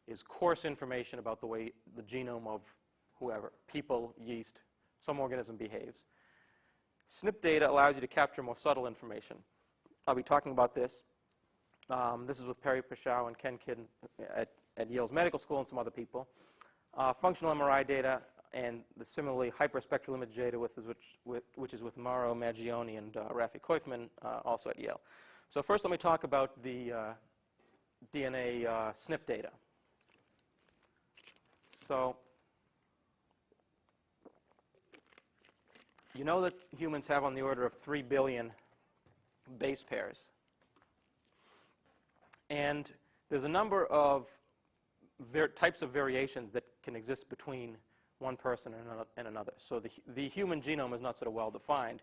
is coarse information about the way the genome of whoever, people, yeast, some organism behaves. SNP data allows you to capture more subtle information. I'll be talking about this. This is with Perry Paschow and Ken Kidd at Yale's Medical School and some other people. Functional MRI data and the similarly hyperspectral image data which is with Mauro Maggioni and Rafi Koifman, also at Yale. So first let me talk about the DNA SNP data. So you know that humans have on the order of 3 billion base pairs. And there's a number of types of variations that can exist between one person and another. So the human genome is not sort of well defined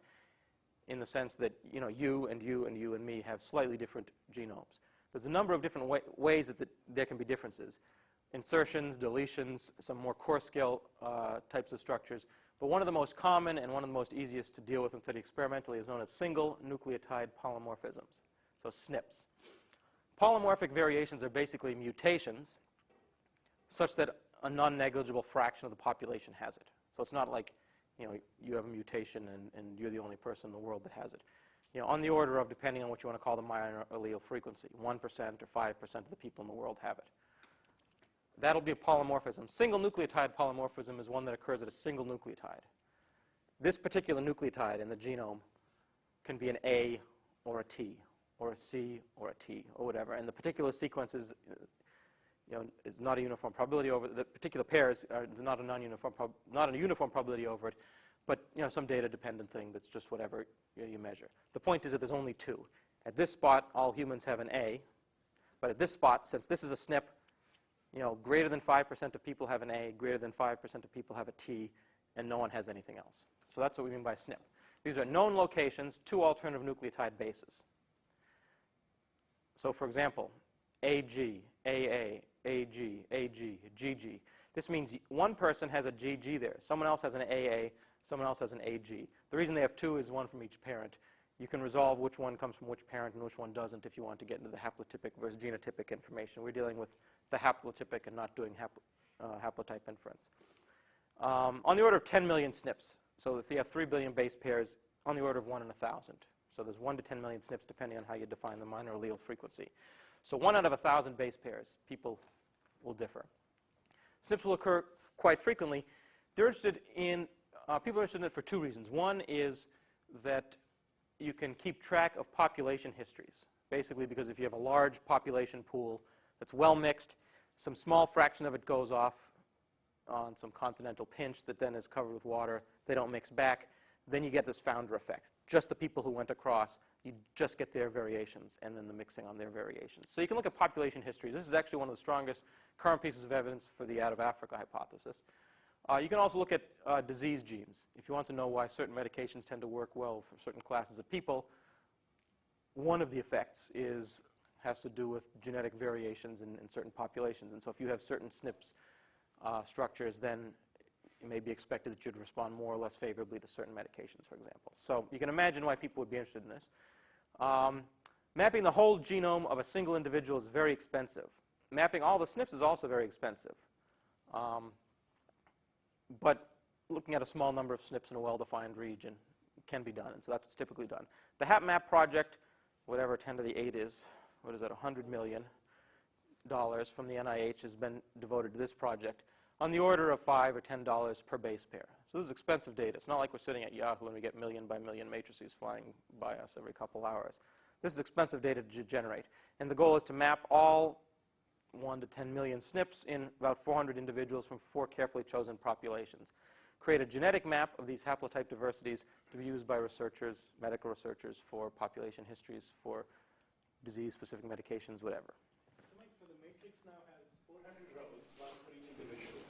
in the sense that you and you and you and me have slightly different genomes. There's a number of different ways that there can be differences. Insertions, deletions, some more coarse scale types of structures. But one of the most common and one of the most easiest to deal with and study experimentally is known as single nucleotide polymorphisms, so SNPs. Polymorphic variations are basically mutations such that a non-negligible fraction of the population has it. So it's not like you have a mutation and you're the only person in the world that has it. On the order of, depending on what you want to call the minor allele frequency, 1% or 5% of the people in the world have it. That'll be a polymorphism. Single nucleotide polymorphism is one that occurs at a single nucleotide. this particular nucleotide in the genome can be an A or a T or a C or a T or whatever. And the particular sequence is, is not a uniform probability over it. The particular pairs are not a uniform probability over it, but some data-dependent thing that's just whatever you measure. The point is that there's only two. At this spot, all humans have an A, but at this spot, since this is a SNP, greater than 5% of people have an A, greater than 5% of people have a T, and no one has anything else. So that's what we mean by SNP. These are known locations, two alternative nucleotide bases. So for example, AG, AA, AG, AG, GG. This means one person has a GG there. Someone else has an AA, someone else has an AG. The reason they have two is one from each parent. You can resolve which one comes from which parent and which one doesn't if you want to get into the haplotypic versus genotypic information. We're dealing with the haplotypic and not doing haplotype inference. On the order of 10 million SNPs. So if you have 3 billion base pairs, on the order of 1 in 1,000. So there's 1 to 10 million SNPs depending on how you define the minor allele frequency. So 1 out of 1,000 base pairs, people will differ. SNPs will occur quite frequently. They're interested in, people are interested in it for two reasons. One is that you can keep track of population histories. Basically because if you have a large population pool that's well mixed, some small fraction of it goes off on some continental pinch that then is covered with water. They don't mix back. Then you get this founder effect. Just the people who went across, you just get their variations and then the mixing on their variations. So you can look at population histories. This is actually one of the strongest current pieces of evidence for the out-of-Africa hypothesis. You can also look at disease genes. If you want to know why certain medications tend to work well for certain classes of people, one of the effects has to do with genetic variations in certain populations. And so if you have certain SNPs structures, then it may be expected that you'd respond more or less favorably to certain medications, for example. So you can imagine why people would be interested in this. Mapping the whole genome of a single individual is very expensive. Mapping all the SNPs is also very expensive. But looking at a small number of SNPs in a well-defined region can be done, and so that's what's typically done. The HapMap project, whatever 10 to the 8 is, what is that, $100 million from the NIH has been devoted to this project, on the order of $5 or $10 per base pair. So this is expensive data. It's not like we're sitting at Yahoo and we get million by million matrices flying by us every couple hours. This is expensive data to generate. And the goal is to map all 1 to 10 million SNPs in about 400 individuals from 4 carefully chosen populations. Create a genetic map of these haplotype diversities to be used by researchers, medical researchers, for population histories, for disease-specific medications, whatever. So the matrix now has 400 rows, one for each individual.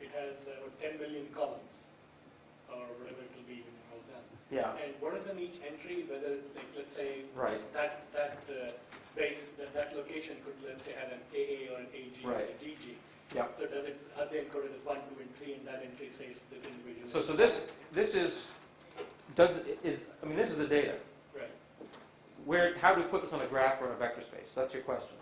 It has 10 million columns, or whatever it will be when it's all done. Yeah. And what is in each entry, whether, like, let's say, Right. that location could, let's say, have an AA or an AG or a GG. Yeah. So are they encoded as 1, 2, and 3, and that entry says this individual? So this is the data. Right. How do we put this on a graph or in a vector space? That's your question.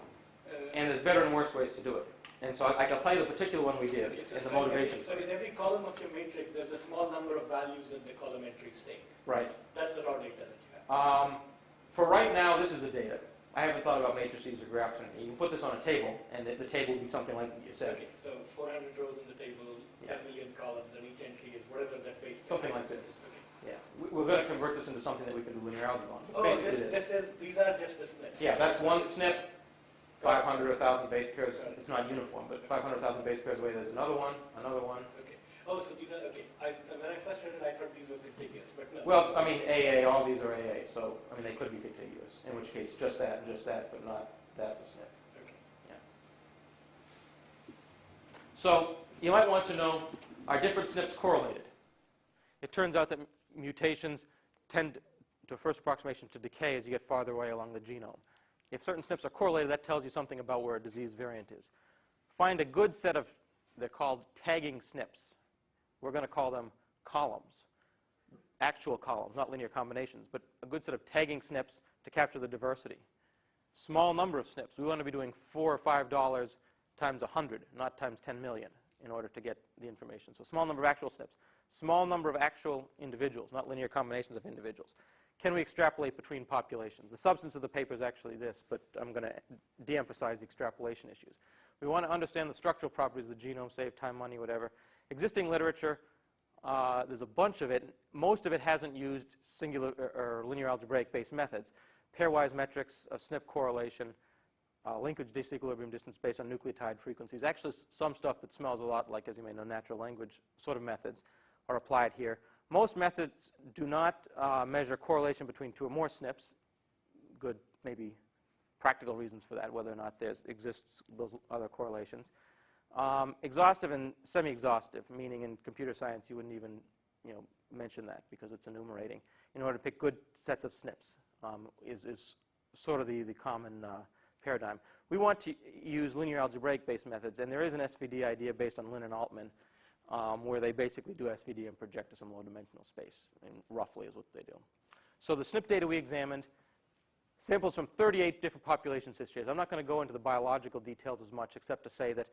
And there's better and worse ways to do it. And so I can tell you the particular one we did and the motivation. So in every column of your matrix, there's a small number of values that the column entries take. Right. That's the raw data that you have. For right now, this is the data. I haven't thought about matrices or graphs. You can put this on a table, and the table will be something like you said. Okay, so 400 rows in the table, 10 million columns, and each entry is whatever that base. Something like this. Okay. Yeah. We're going to convert this into something that we can do linear algebra on. Oh, these are just the SNPs. Yeah, that's one SNP. 500 or 1,000 base pairs. It's not uniform, but 500,000 base pairs away, there's another one, another one. Okay. Oh, so these are, okay. When I first read it, I thought these were contiguous, but no. Well, I mean, AA, all these are AA, so, I mean, they could be contiguous, in which case just that and just that, but not that's a SNP. Okay. Yeah. So, you might want to know, are different SNPs correlated? It turns out that mutations tend, to a first approximation, to decay as you get farther away along the genome. If certain SNPs are correlated, that tells you something about where a disease variant is. Find a good set of, they're called tagging SNPs. We're going to call them columns, actual columns, not linear combinations, but a good set of tagging SNPs to capture the diversity. Small number of SNPs. We want to be doing $4 or $5 times 100, not times 10 million, in order to get the information. So small number of actual SNPs. Small number of actual individuals, not linear combinations of individuals. Can we extrapolate between populations? The substance of the paper is actually this, but I'm going to de-emphasize the extrapolation issues. We want to understand the structural properties of the genome, save time, money, whatever. Existing literature There's a bunch of it. Most of it hasn't used singular or linear algebraic-based methods. Pairwise metrics of SNP correlation, linkage disequilibrium distance based on nucleotide frequencies. Actually, some stuff that smells a lot like, as you may know, natural language sort of methods are applied here. Most methods do not measure correlation between two or more SNPs. Good, maybe practical reasons for that, whether or not there exists those other correlations. Exhaustive and semi-exhaustive, meaning in computer science you wouldn't even mention that because it's enumerating. In order to pick good sets of SNPs is sort of the common paradigm. We want to use linear algebraic-based methods, and there is an SVD idea based on Lin and Altman where they basically do SVD and project to some low-dimensional space, and roughly is what they do. So the SNP data we examined, samples from 38 different population histories. I'm not going to go into the biological details as much, except to say that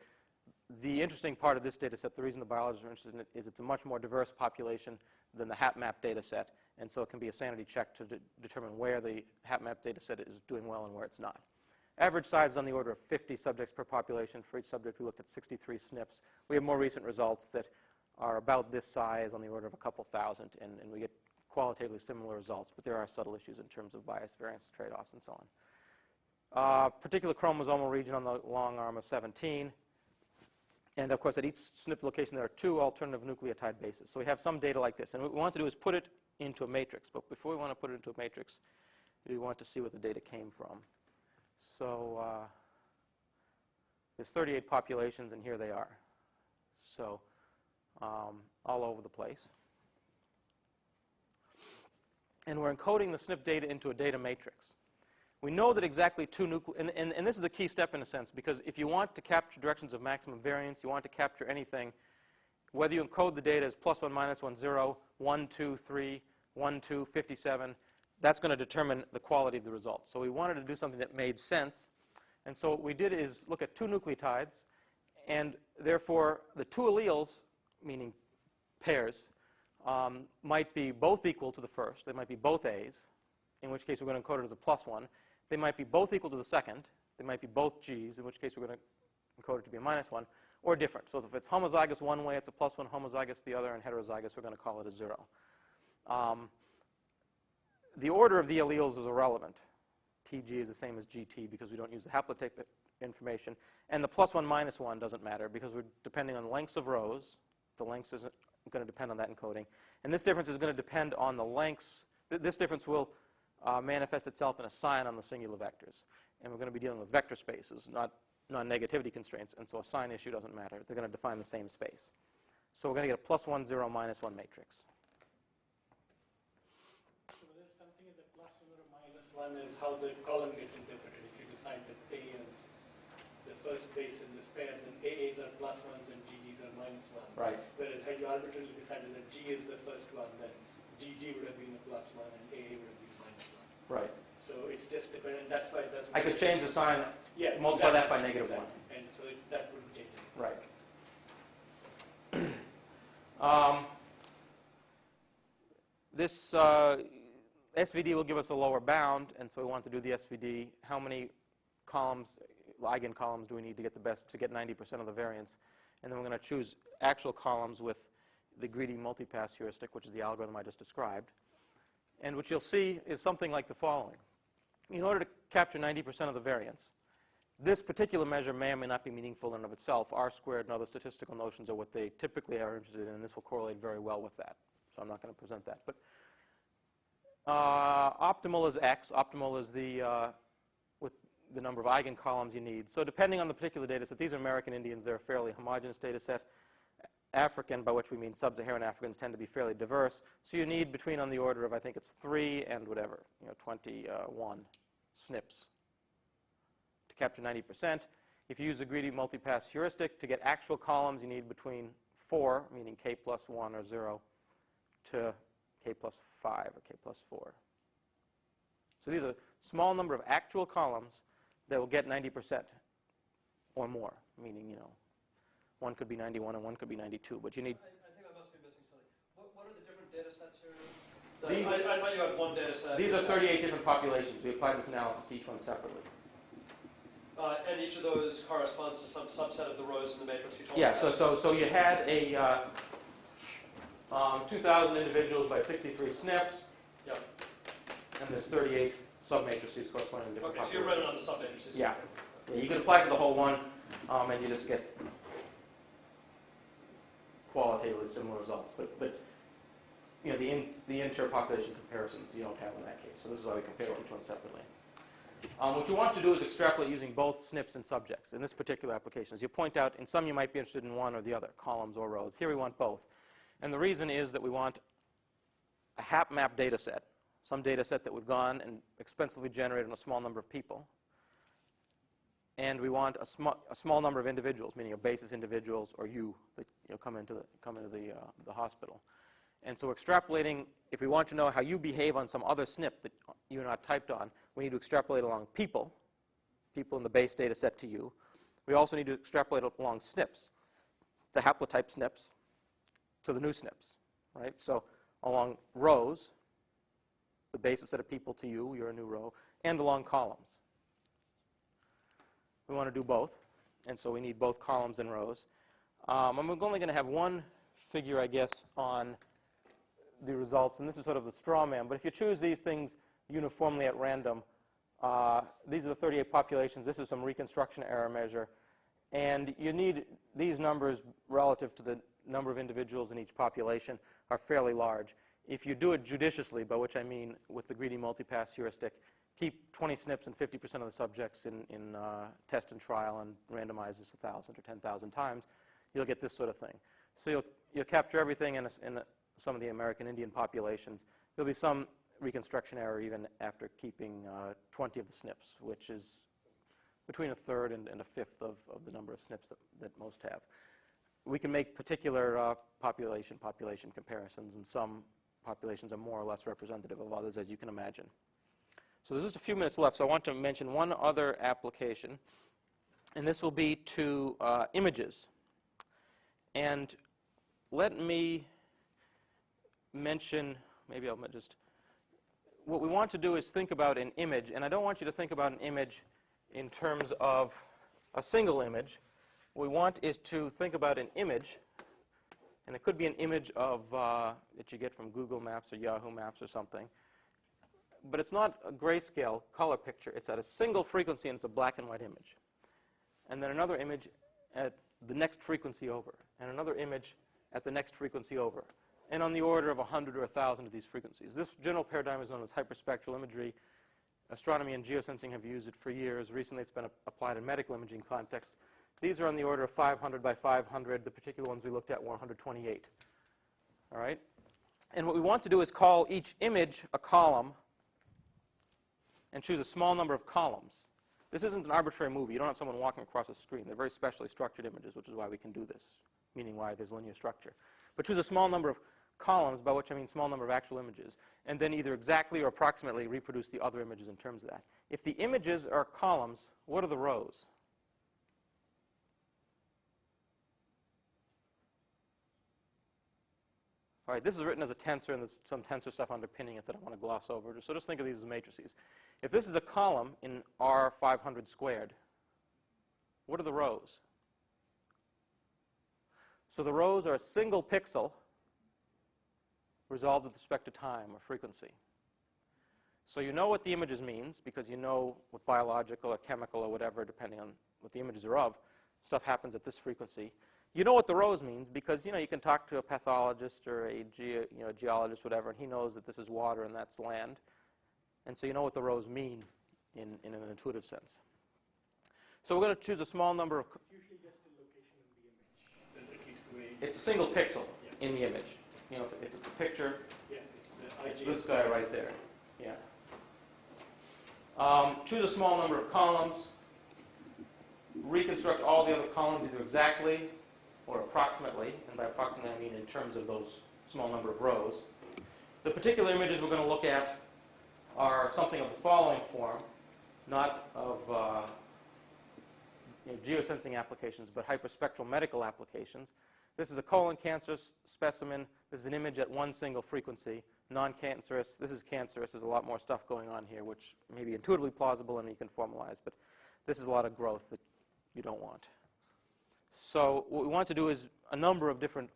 the interesting part of this data set, the reason the biologists are interested in it, is it's a much more diverse population than the HapMap data set, and so it can be a sanity check to determine where the HapMap data set is doing well and where it's not. Average size is on the order of 50 subjects per population. For each subject, we looked at 63 SNPs. We have more recent results that are about this size, on the order of a couple thousand, and we get qualitatively similar results, but there are subtle issues in terms of bias, variance, trade-offs, and so on. Particular chromosomal region on the long arm of 17. And of course, at each SNP location, there are two alternative nucleotide bases. So we have some data like this. And what we want to do is put it into a matrix. But before we want to put it into a matrix, we want to see where the data came from. So there's 38 populations, and here they are. So all over the place. And we're encoding the SNP data into a data matrix. We know that exactly two nucleotides, and this is the key step in a sense, because if you want to capture directions of maximum variance, you want to capture anything, whether you encode the data as +1, -1, 0, 1, 2, 3, 1, 2, 57, that's going to determine the quality of the result. So we wanted to do something that made sense. And so what we did is look at two nucleotides, and therefore the two alleles, meaning pairs, might be both equal to the first. They might be both A's, in which case we're going to encode it as a +1. They might be both equal to the second. They might be both G's, in which case we're going to encode it to be a -1, or different. So if it's homozygous one way, it's a +1, homozygous the other, and heterozygous, we're going to call it a 0. The order of the alleles is irrelevant. TG is the same as GT because we don't use the haplotype information. And the +1, -1 doesn't matter because we're depending on lengths of rows. The lengths isn't going to depend on that encoding. And this difference is going to depend on the lengths. This difference will manifest itself in a sign on the singular vectors. And we're going to be dealing with vector spaces, not non-negativity constraints. And so a sign issue doesn't matter. They're going to define the same space. So we're going to get a +1, 0, -1 matrix. So there's something in the +1 or -1 is how the column gets interpreted. If you decide that A is the first base in this pair, then AAs are +1s and GGs are -1s. Right. Whereas had you arbitrarily decided that G is the first one, then GG would have been a +1 and AA would have been -1. Right. So it's just dependent, and that's why it doesn't. I could change the sign, yeah, multiply that by exactly, -1. And so that wouldn't change it. Right. This SVD will give us a lower bound, and so we want to do the SVD. How many columns, eigencolumns, do we need to get the best, to get 90% of the variance? And then we're going to choose actual columns with the greedy multipass heuristic, which is the algorithm I just described. And what you'll see is something like the following. In order to capture 90% of the variance, this particular measure may or may not be meaningful in and of itself. R-squared and other statistical notions are what they typically are interested in, and this will correlate very well with that. So I'm not going to present that. But optimal is X. Optimal is with the number of eigencolumns you need. So depending on the particular data set, these are American Indians. They're a fairly homogeneous data set. African, by which we mean sub-Saharan Africans, tend to be fairly diverse. So you need between on the order of, I think it's 3 and whatever, 21 SNPs to capture 90%. If you use the greedy multipass heuristic to get actual columns, you need between 4, meaning K +1 or 0, to K +5 or K +4. So these are a small number of actual columns that will get 90% or more, meaning, one could be 91 and one could be 92, but you need... I think I must be missing something. What are the different data sets here? I thought you had one data set. These are 38 different populations. We applied this analysis to each one separately. And each of those corresponds to some subset of the rows in the matrix you told us Yeah, about. so you had a... 2,000 individuals by 63 SNPs, Yep. and there's 38 submatrices corresponding to different Okay, so you're running on populations. the submatrices. Yeah. Yeah, you can apply to the whole one, and you just get qualitatively similar results. But you know, the inter-population comparisons you don't have in that case. So this is why we compare each one separately. What you want to do is extrapolate using both SNPs and subjects in this particular application. As you point out, in some you might be interested in one or the other, columns or rows. Here we want both. And the reason is that we want a HapMap data set, some data set that we've gone and expensively generated on a small number of people. And we want a small number of individuals, meaning a basis individuals or you that come into the hospital. And so extrapolating, if we want to know how you behave on some other SNP that you're not typed on, we need to extrapolate along people in the base data set to you. We also need to extrapolate along SNPs, the haplotype SNPs, to the new SNPs, right? So along rows, the basis set of people to you, you're a new row, and along columns. We want to do both, and so we need both columns and rows. I'm only going to have one figure, I guess, on the results, and this is sort of the straw man. But if you choose these things uniformly at random, these are the 38 populations. This is some reconstruction error measure. And you need these numbers relative to the number of individuals in each population are fairly large. If you do it judiciously, by which I mean with the greedy multipass heuristic, keep 20 SNPs and 50% of the subjects in test and trial and randomize this 1,000 or 10,000 times, you'll get this sort of thing. So you'll capture everything in some of the American Indian populations. There'll be some reconstruction error even after keeping 20 of the SNPs, which is between a third and a fifth of the number of SNPs that most have. We can make particular population comparisons, and some populations are more or less representative of others, as you can imagine. So there's just a few minutes left, so I want to mention one other application, and this will be to images. And let me mention, maybe I'll just, what we want to do is think about an image, and I don't want you to think about an image in terms of a single image. What we want is to think about an image, and it could be an image of that you get from Google Maps or Yahoo Maps or something. But it's not a grayscale color picture. It's at a single frequency, and it's a black and white image. And then another image at the next frequency over, and another image at the next frequency over, and on the order of 100 or 1,000 of these frequencies. This general paradigm is known as hyperspectral imagery. Astronomy and geosensing have used it for years. Recently, it's been applied in medical imaging context. These are on the order of 500 by 500. The particular ones we looked at were 128. All right? And what we want to do is call each image a column and choose a small number of columns. This isn't an arbitrary movie. You don't have someone walking across a screen. They're very specially structured images, which is why we can do this, meaning why there's linear structure. But choose a small number of columns, by which I mean small number of actual images, and then either exactly or approximately reproduce the other images in terms of that. If the images are columns, what are the rows? All right, this is written as a tensor, and there's some tensor stuff underpinning it that I want to gloss over. So just think of these as matrices. If this is a column in R500 squared, what are the rows? So the rows are a single pixel resolved with respect to time or frequency. So you know what the images means because you know what biological or chemical or whatever, depending on what the images are of, stuff happens at this frequency. You know what the rows means because you can talk to a pathologist or a geologist, whatever, and he knows that this is water and that's land. And so you know what the rows mean in an intuitive sense. So we're going to choose a small number of... It's usually just the location of the image, at least the way... It's a single pixel in the image. If it's a picture, it's this guy right there. Yeah. Choose a small number of columns. Reconstruct all the other columns either exactly or approximately. And by approximately, I mean in terms of those small number of rows. The particular images we're going to look at are something of the following form, not of geosensing applications, but hyperspectral medical applications. This is a colon cancer specimen. This is an image at one single frequency, non-cancerous. This is cancerous. There's a lot more stuff going on here, which may be intuitively plausible and you can formalize, but this is a lot of growth that you don't want. So what we want to do is a number of different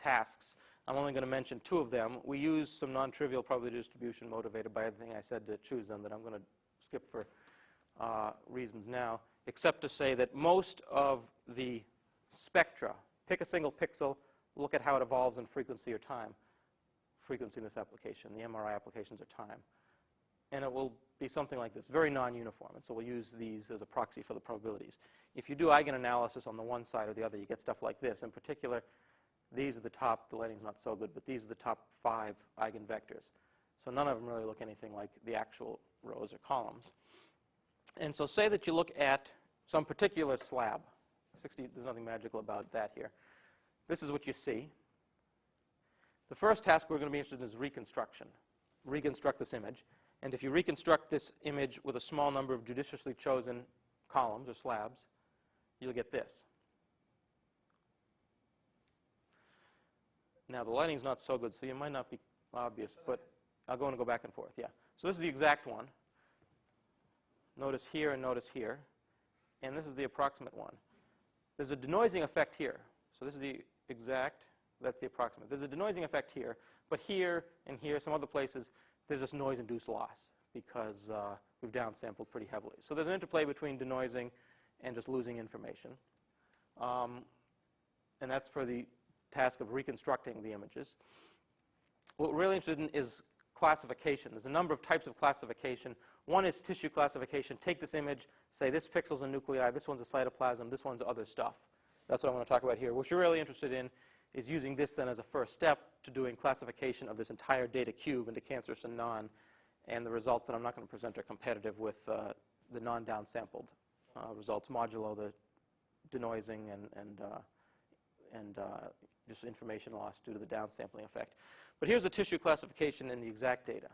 tasks. I'm only going to mention 2 of them. We use some non-trivial probability distribution motivated by everything I said to choose them that I'm going to skip for reasons now, except to say that most of the spectra, pick a single pixel, look at how it evolves in frequency or time. Frequency in this application, the MRI applications are time. And it will be something like this, very non-uniform. And so we'll use these as a proxy for the probabilities. If you do eigenanalysis on the one side or the other, you get stuff like this. In particular, these are the top, the lighting's not so good, but these are the top 5 eigenvectors. So none of them really look anything like the actual rows or columns. And so say that you look at some particular slab. There's nothing magical about that here. This is what you see. The first task we're going to be interested in is reconstruction. Reconstruct this image. And if you reconstruct this image with a small number of judiciously chosen columns or slabs, you'll get this. Now, the lighting's not so good, so you might not be obvious, but I'll go back and forth, yeah. So this is the exact one. Notice here and notice here. And this is the approximate one. There's a denoising effect here. So this is the exact, that's the approximate. There's a denoising effect here, but here and here, some other places, there's this noise-induced loss because we've downsampled pretty heavily. So there's an interplay between denoising and just losing information. And that's for the task of reconstructing the images. What we're really interested in is classification. There's a number of types of classification. One is tissue classification. Take this image, say this pixel's a nuclei, this one's a cytoplasm, this one's other stuff. That's what I'm going to talk about here. What you're really interested in is using this then as a first step to doing classification of this entire data cube into cancerous and non. And the results that I'm not going to present are competitive with the non-downsampled results modulo the denoising and just information loss due to the downsampling effect. But here's the tissue classification in the exact data.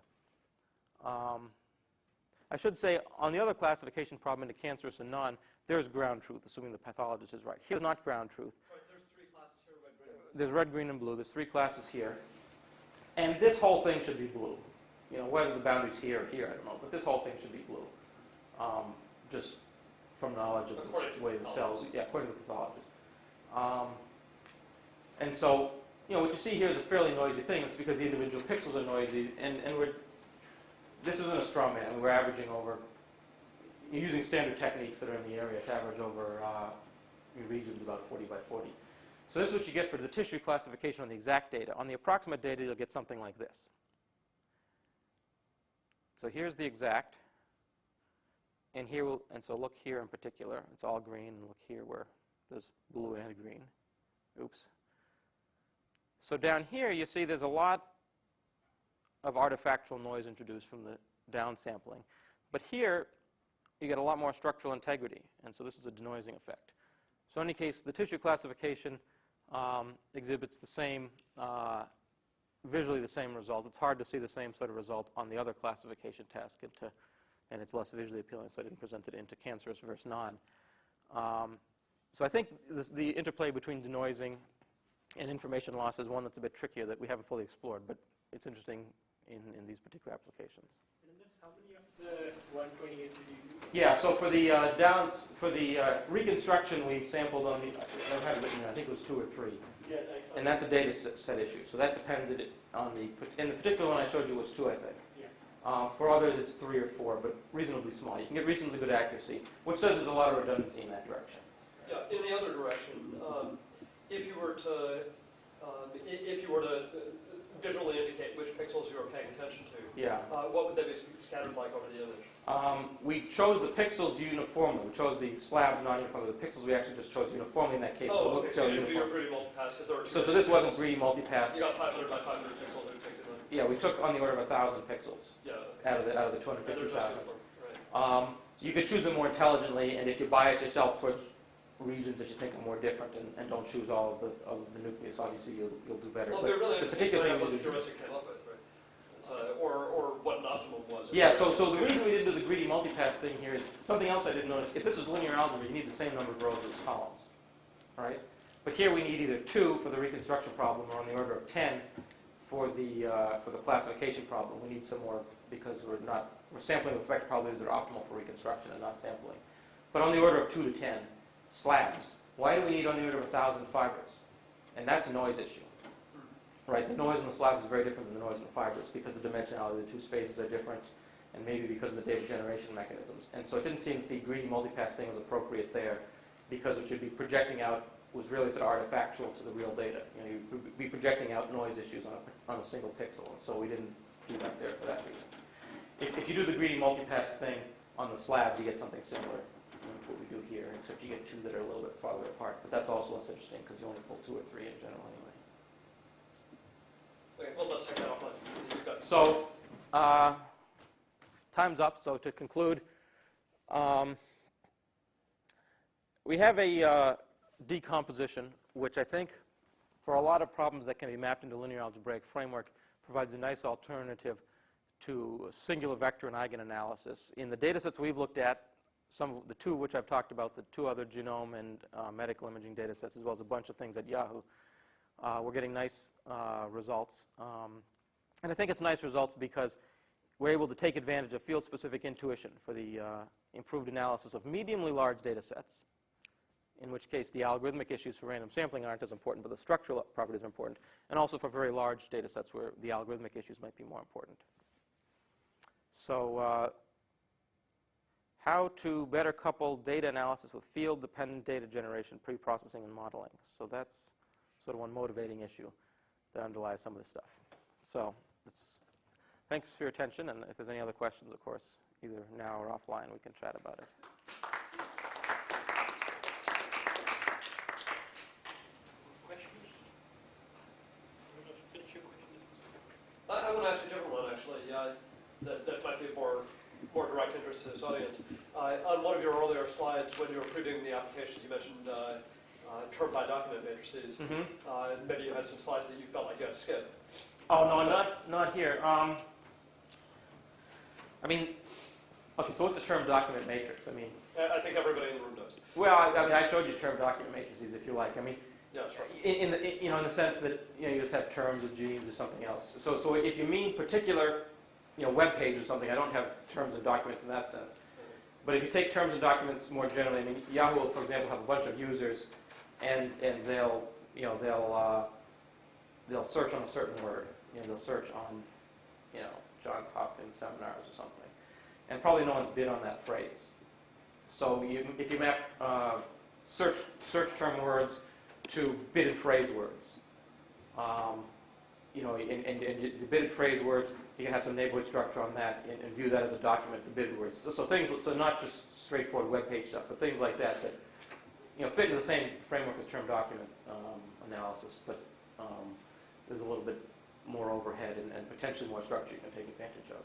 I should say, on the other classification problem into cancerous and non, there's ground truth, assuming the pathologist is right. Here's not ground truth. Right, there's 3 classes here, red, green, and blue. There's red, green, and blue. There's 3 classes here. And this whole thing should be blue. You know, whether the boundary's here or here, I don't know. But this whole thing should be blue. Just from knowledge of the way the cells, yeah, according to the pathologist. And so, you know, what you see here is a fairly noisy thing. It's because the individual pixels are noisy, and this isn't a straw man. We're averaging over, using standard techniques that are in the area to average over regions about 40 by 40. So this is what you get for the tissue classification on the exact data. On the approximate data, you'll get something like this. So here's the exact, and so look here in particular. It's all green, and look here where there's blue and green. Oops. So down here, you see there's a lot of artifactual noise introduced from the downsampling. But here, you get a lot more structural integrity. And so this is a denoising effect. So in any case, the tissue classification exhibits the same, visually the same result. It's hard to see the same sort of result on the other classification task, and it's less visually appealing, so I didn't present it into cancerous versus non. So I think the interplay between denoising and information loss is one that's a bit trickier that we haven't fully explored, but it's interesting in these particular applications. And in this, how many of the 128 did you use? Yeah, so for the reconstruction, we sampled on the, I have it written here, I think it was 2 or 3. Yeah, I saw And that's a data set issue. So that depended on in the particular one I showed you was 2, I think. Yeah. For others, it's 3 or 4, but reasonably small. You can get reasonably good accuracy, which says there's a lot of redundancy in that direction. Yeah, in the other direction, if you were to visually indicate which pixels you were paying attention to, Yeah. What would they be scattered like over the image? We chose the pixels uniformly. We chose the slabs non-uniformly. The pixels we actually just chose uniformly in that case. Oh, okay, so you didn't do your uniform. greedy multipass because there were So this wasn't greedy multipass. You got 500 by 500 pixels that you picked in the, Yeah, we took on the order of 1,000 pixels yeah. out of the And they're just 250,000. right. You could choose them more intelligently, and if you bias yourself towards regions that you think are more different and don't choose all of the nucleus, obviously you'll do better. Well, But they're really the interesting to particular figure thing out what we the did- heuristic came up with, right? Or what an optimum was. Yeah, so the reason we didn't do the greedy multipass thing here is something else I didn't notice. If this is linear algebra, you need the same number of rows as columns, all right? But here we need either 2 for the reconstruction problem or on the order of 10 for the classification problem. We need some more because we're sampling with respect to probabilities that are optimal for reconstruction and not sampling. But on the order of 2 to 10 slabs. Why do we need on the order of 1,000 fibers? And that's a noise issue. right? The noise in the slabs is very different than the noise in the fibers because the dimensionality of the two spaces are different, and maybe because of the data generation mechanisms. And so it didn't seem that the greedy multipass thing was appropriate there, because what you'd be projecting out was really sort of artifactual to the real data. You know, you'd be projecting out noise issues on a single pixel, and so we didn't do that there for that reason. If you do the greedy multipass thing on the slabs, you get something similar to what we do here, except you get two that are a little bit farther apart. But that's also less interesting because you only pull 2 or 3 in general anyway. Okay, well, let's take that offline. You've got So, time's up. So to conclude, we have a decomposition, which I think, for a lot of problems that can be mapped into linear algebraic framework, provides a nice alternative to singular vector and eigenanalysis. In the data sets we've looked at, the 2 which I've talked about, the 2 other genome and medical imaging data sets, as well as a bunch of things at Yahoo, we're getting nice results. And I think it's nice results because we're able to take advantage of field-specific intuition for the improved analysis of mediumly large data sets, in which case the algorithmic issues for random sampling aren't as important, but the structural properties are important, and also for very large data sets where the algorithmic issues might be more important. So how to better couple data analysis with field-dependent data generation, pre-processing, and modeling. So that's sort of one motivating issue that underlies some of this stuff. So thanks for your attention, and if there's any other questions, of course, either now or offline, we can chat about it. Questions? You want to finish your question? I want to ask you a different one, actually. That might be more direct interest to this audience. On one of your earlier slides, when you were previewing the applications, you mentioned term by document matrices. Mm-hmm. Maybe you had some slides that you felt like you had to skip. Oh, no, not here. I mean, okay, so what's a term document matrix? I mean, I think everybody in the room knows. well, I mean, I showed you term document matrices, if you like. I mean, Yeah, sure. in the sense that you just have terms of genes or something else. So if you mean particular, web page or something, I don't have terms and documents in that sense. But if you take terms and documents more generally, I mean, Yahoo will, for example, have a bunch of users, and they'll search on a certain word. They'll search on, Johns Hopkins seminars or something, and probably no one's bid on that phrase. So if you map search term words to bidded phrase words, and the bidded phrase words, you can have some neighborhood structure on that and view that as a document, the bidded words. So not just straightforward web page stuff, but things like that fit into the same framework as term document analysis, but there's a little bit more overhead and potentially more structure you can take advantage of.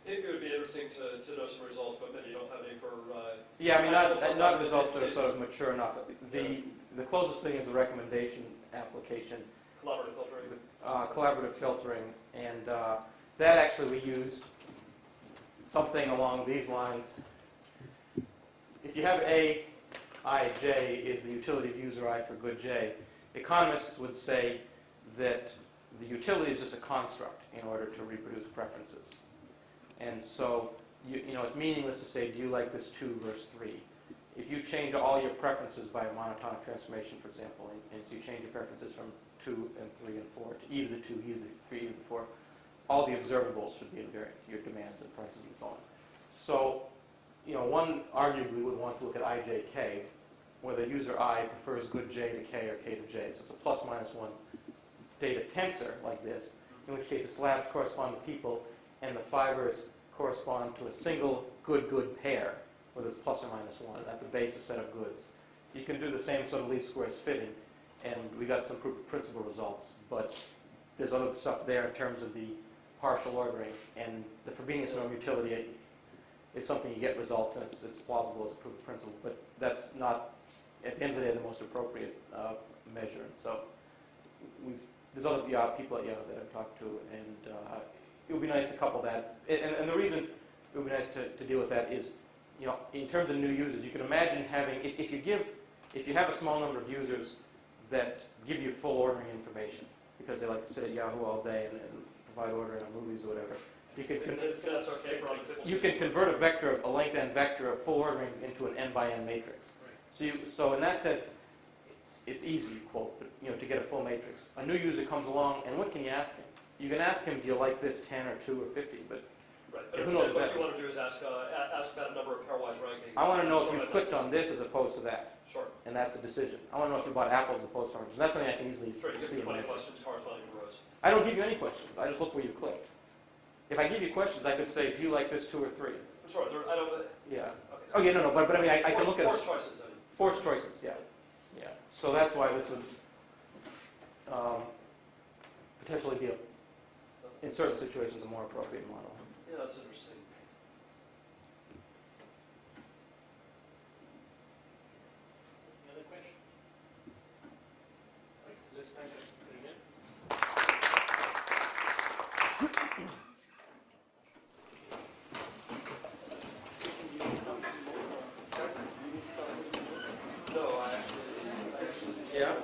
It would be interesting to know some results, but maybe you don't have any for... Yeah, I mean, not results that are sort of mature enough. The closest thing is the recommendation application. Collaborative filtering. Collaborative filtering, and that actually we used something along these lines. If you have A, I, J is the utility of user I for good J, economists would say that the utility is just a construct in order to reproduce preferences. And so, it's meaningless to say, do you like this 2 versus 3? If you change all your preferences by a monotonic transformation, for example, and so you change your preferences from 2 and 3 and 4 to e to the 2, e to the 3, e to the 4, all the observables should be invariant, your demands and prices and so on. So, one arguably would want to look at ijk, where the user I prefers good j to k or k to j. So it's a plus minus 1 data tensor like this, in which case the slabs correspond to people and the fibers correspond to a single good pair, whether it's plus or minus 1. That's a basis set of goods. You can do the same sort of least squares fitting, and we got some proof of principle results, but there's other stuff there in terms of the partial ordering, and the Frobenius norm utility is something you get results, and it's plausible as a proof of principle, but that's not, at the end of the day, the most appropriate measure. And so there's other people at Yahoo that I've talked to, and it would be nice to couple that. And the reason it would be nice to deal with that is, in terms of new users, you can imagine having, if you have a small number of users that give you full ordering information, because they like to sit at Yahoo all day and provide ordering on movies or whatever, That's okay for other people. you can convert a length n vector of full orderings into an n by n matrix. Right. So in that sense, it's easy, quote, but, to get a full matrix. A new user comes along, and what can you ask him? You can ask him, do you like this 10 or 2 or 50, but Right, but who knows instead what better? you want to do is ask about a number of pairwise rankings. I want to know if Sort you of clicked like on this as opposed to that, Sure. and that's a decision. I want to know if you bought apples as opposed to oranges. That's something I can easily Sure, you give see me in 20 matrix. questions corresponding to rows. I don't give you any questions. I just look where you clicked. If I give you questions, I could say, do you like this 2 or 3? Sorry, I don't. Yeah. Okay. Oh, yeah, no, but I mean, I can look at forced choices. I mean. forced choices, yeah. Yeah. So that's why this would potentially be, in certain situations, a more appropriate model. Yeah, that's interesting. Any other question? Right, so let's thank the speaker again. No, I actually. Yeah.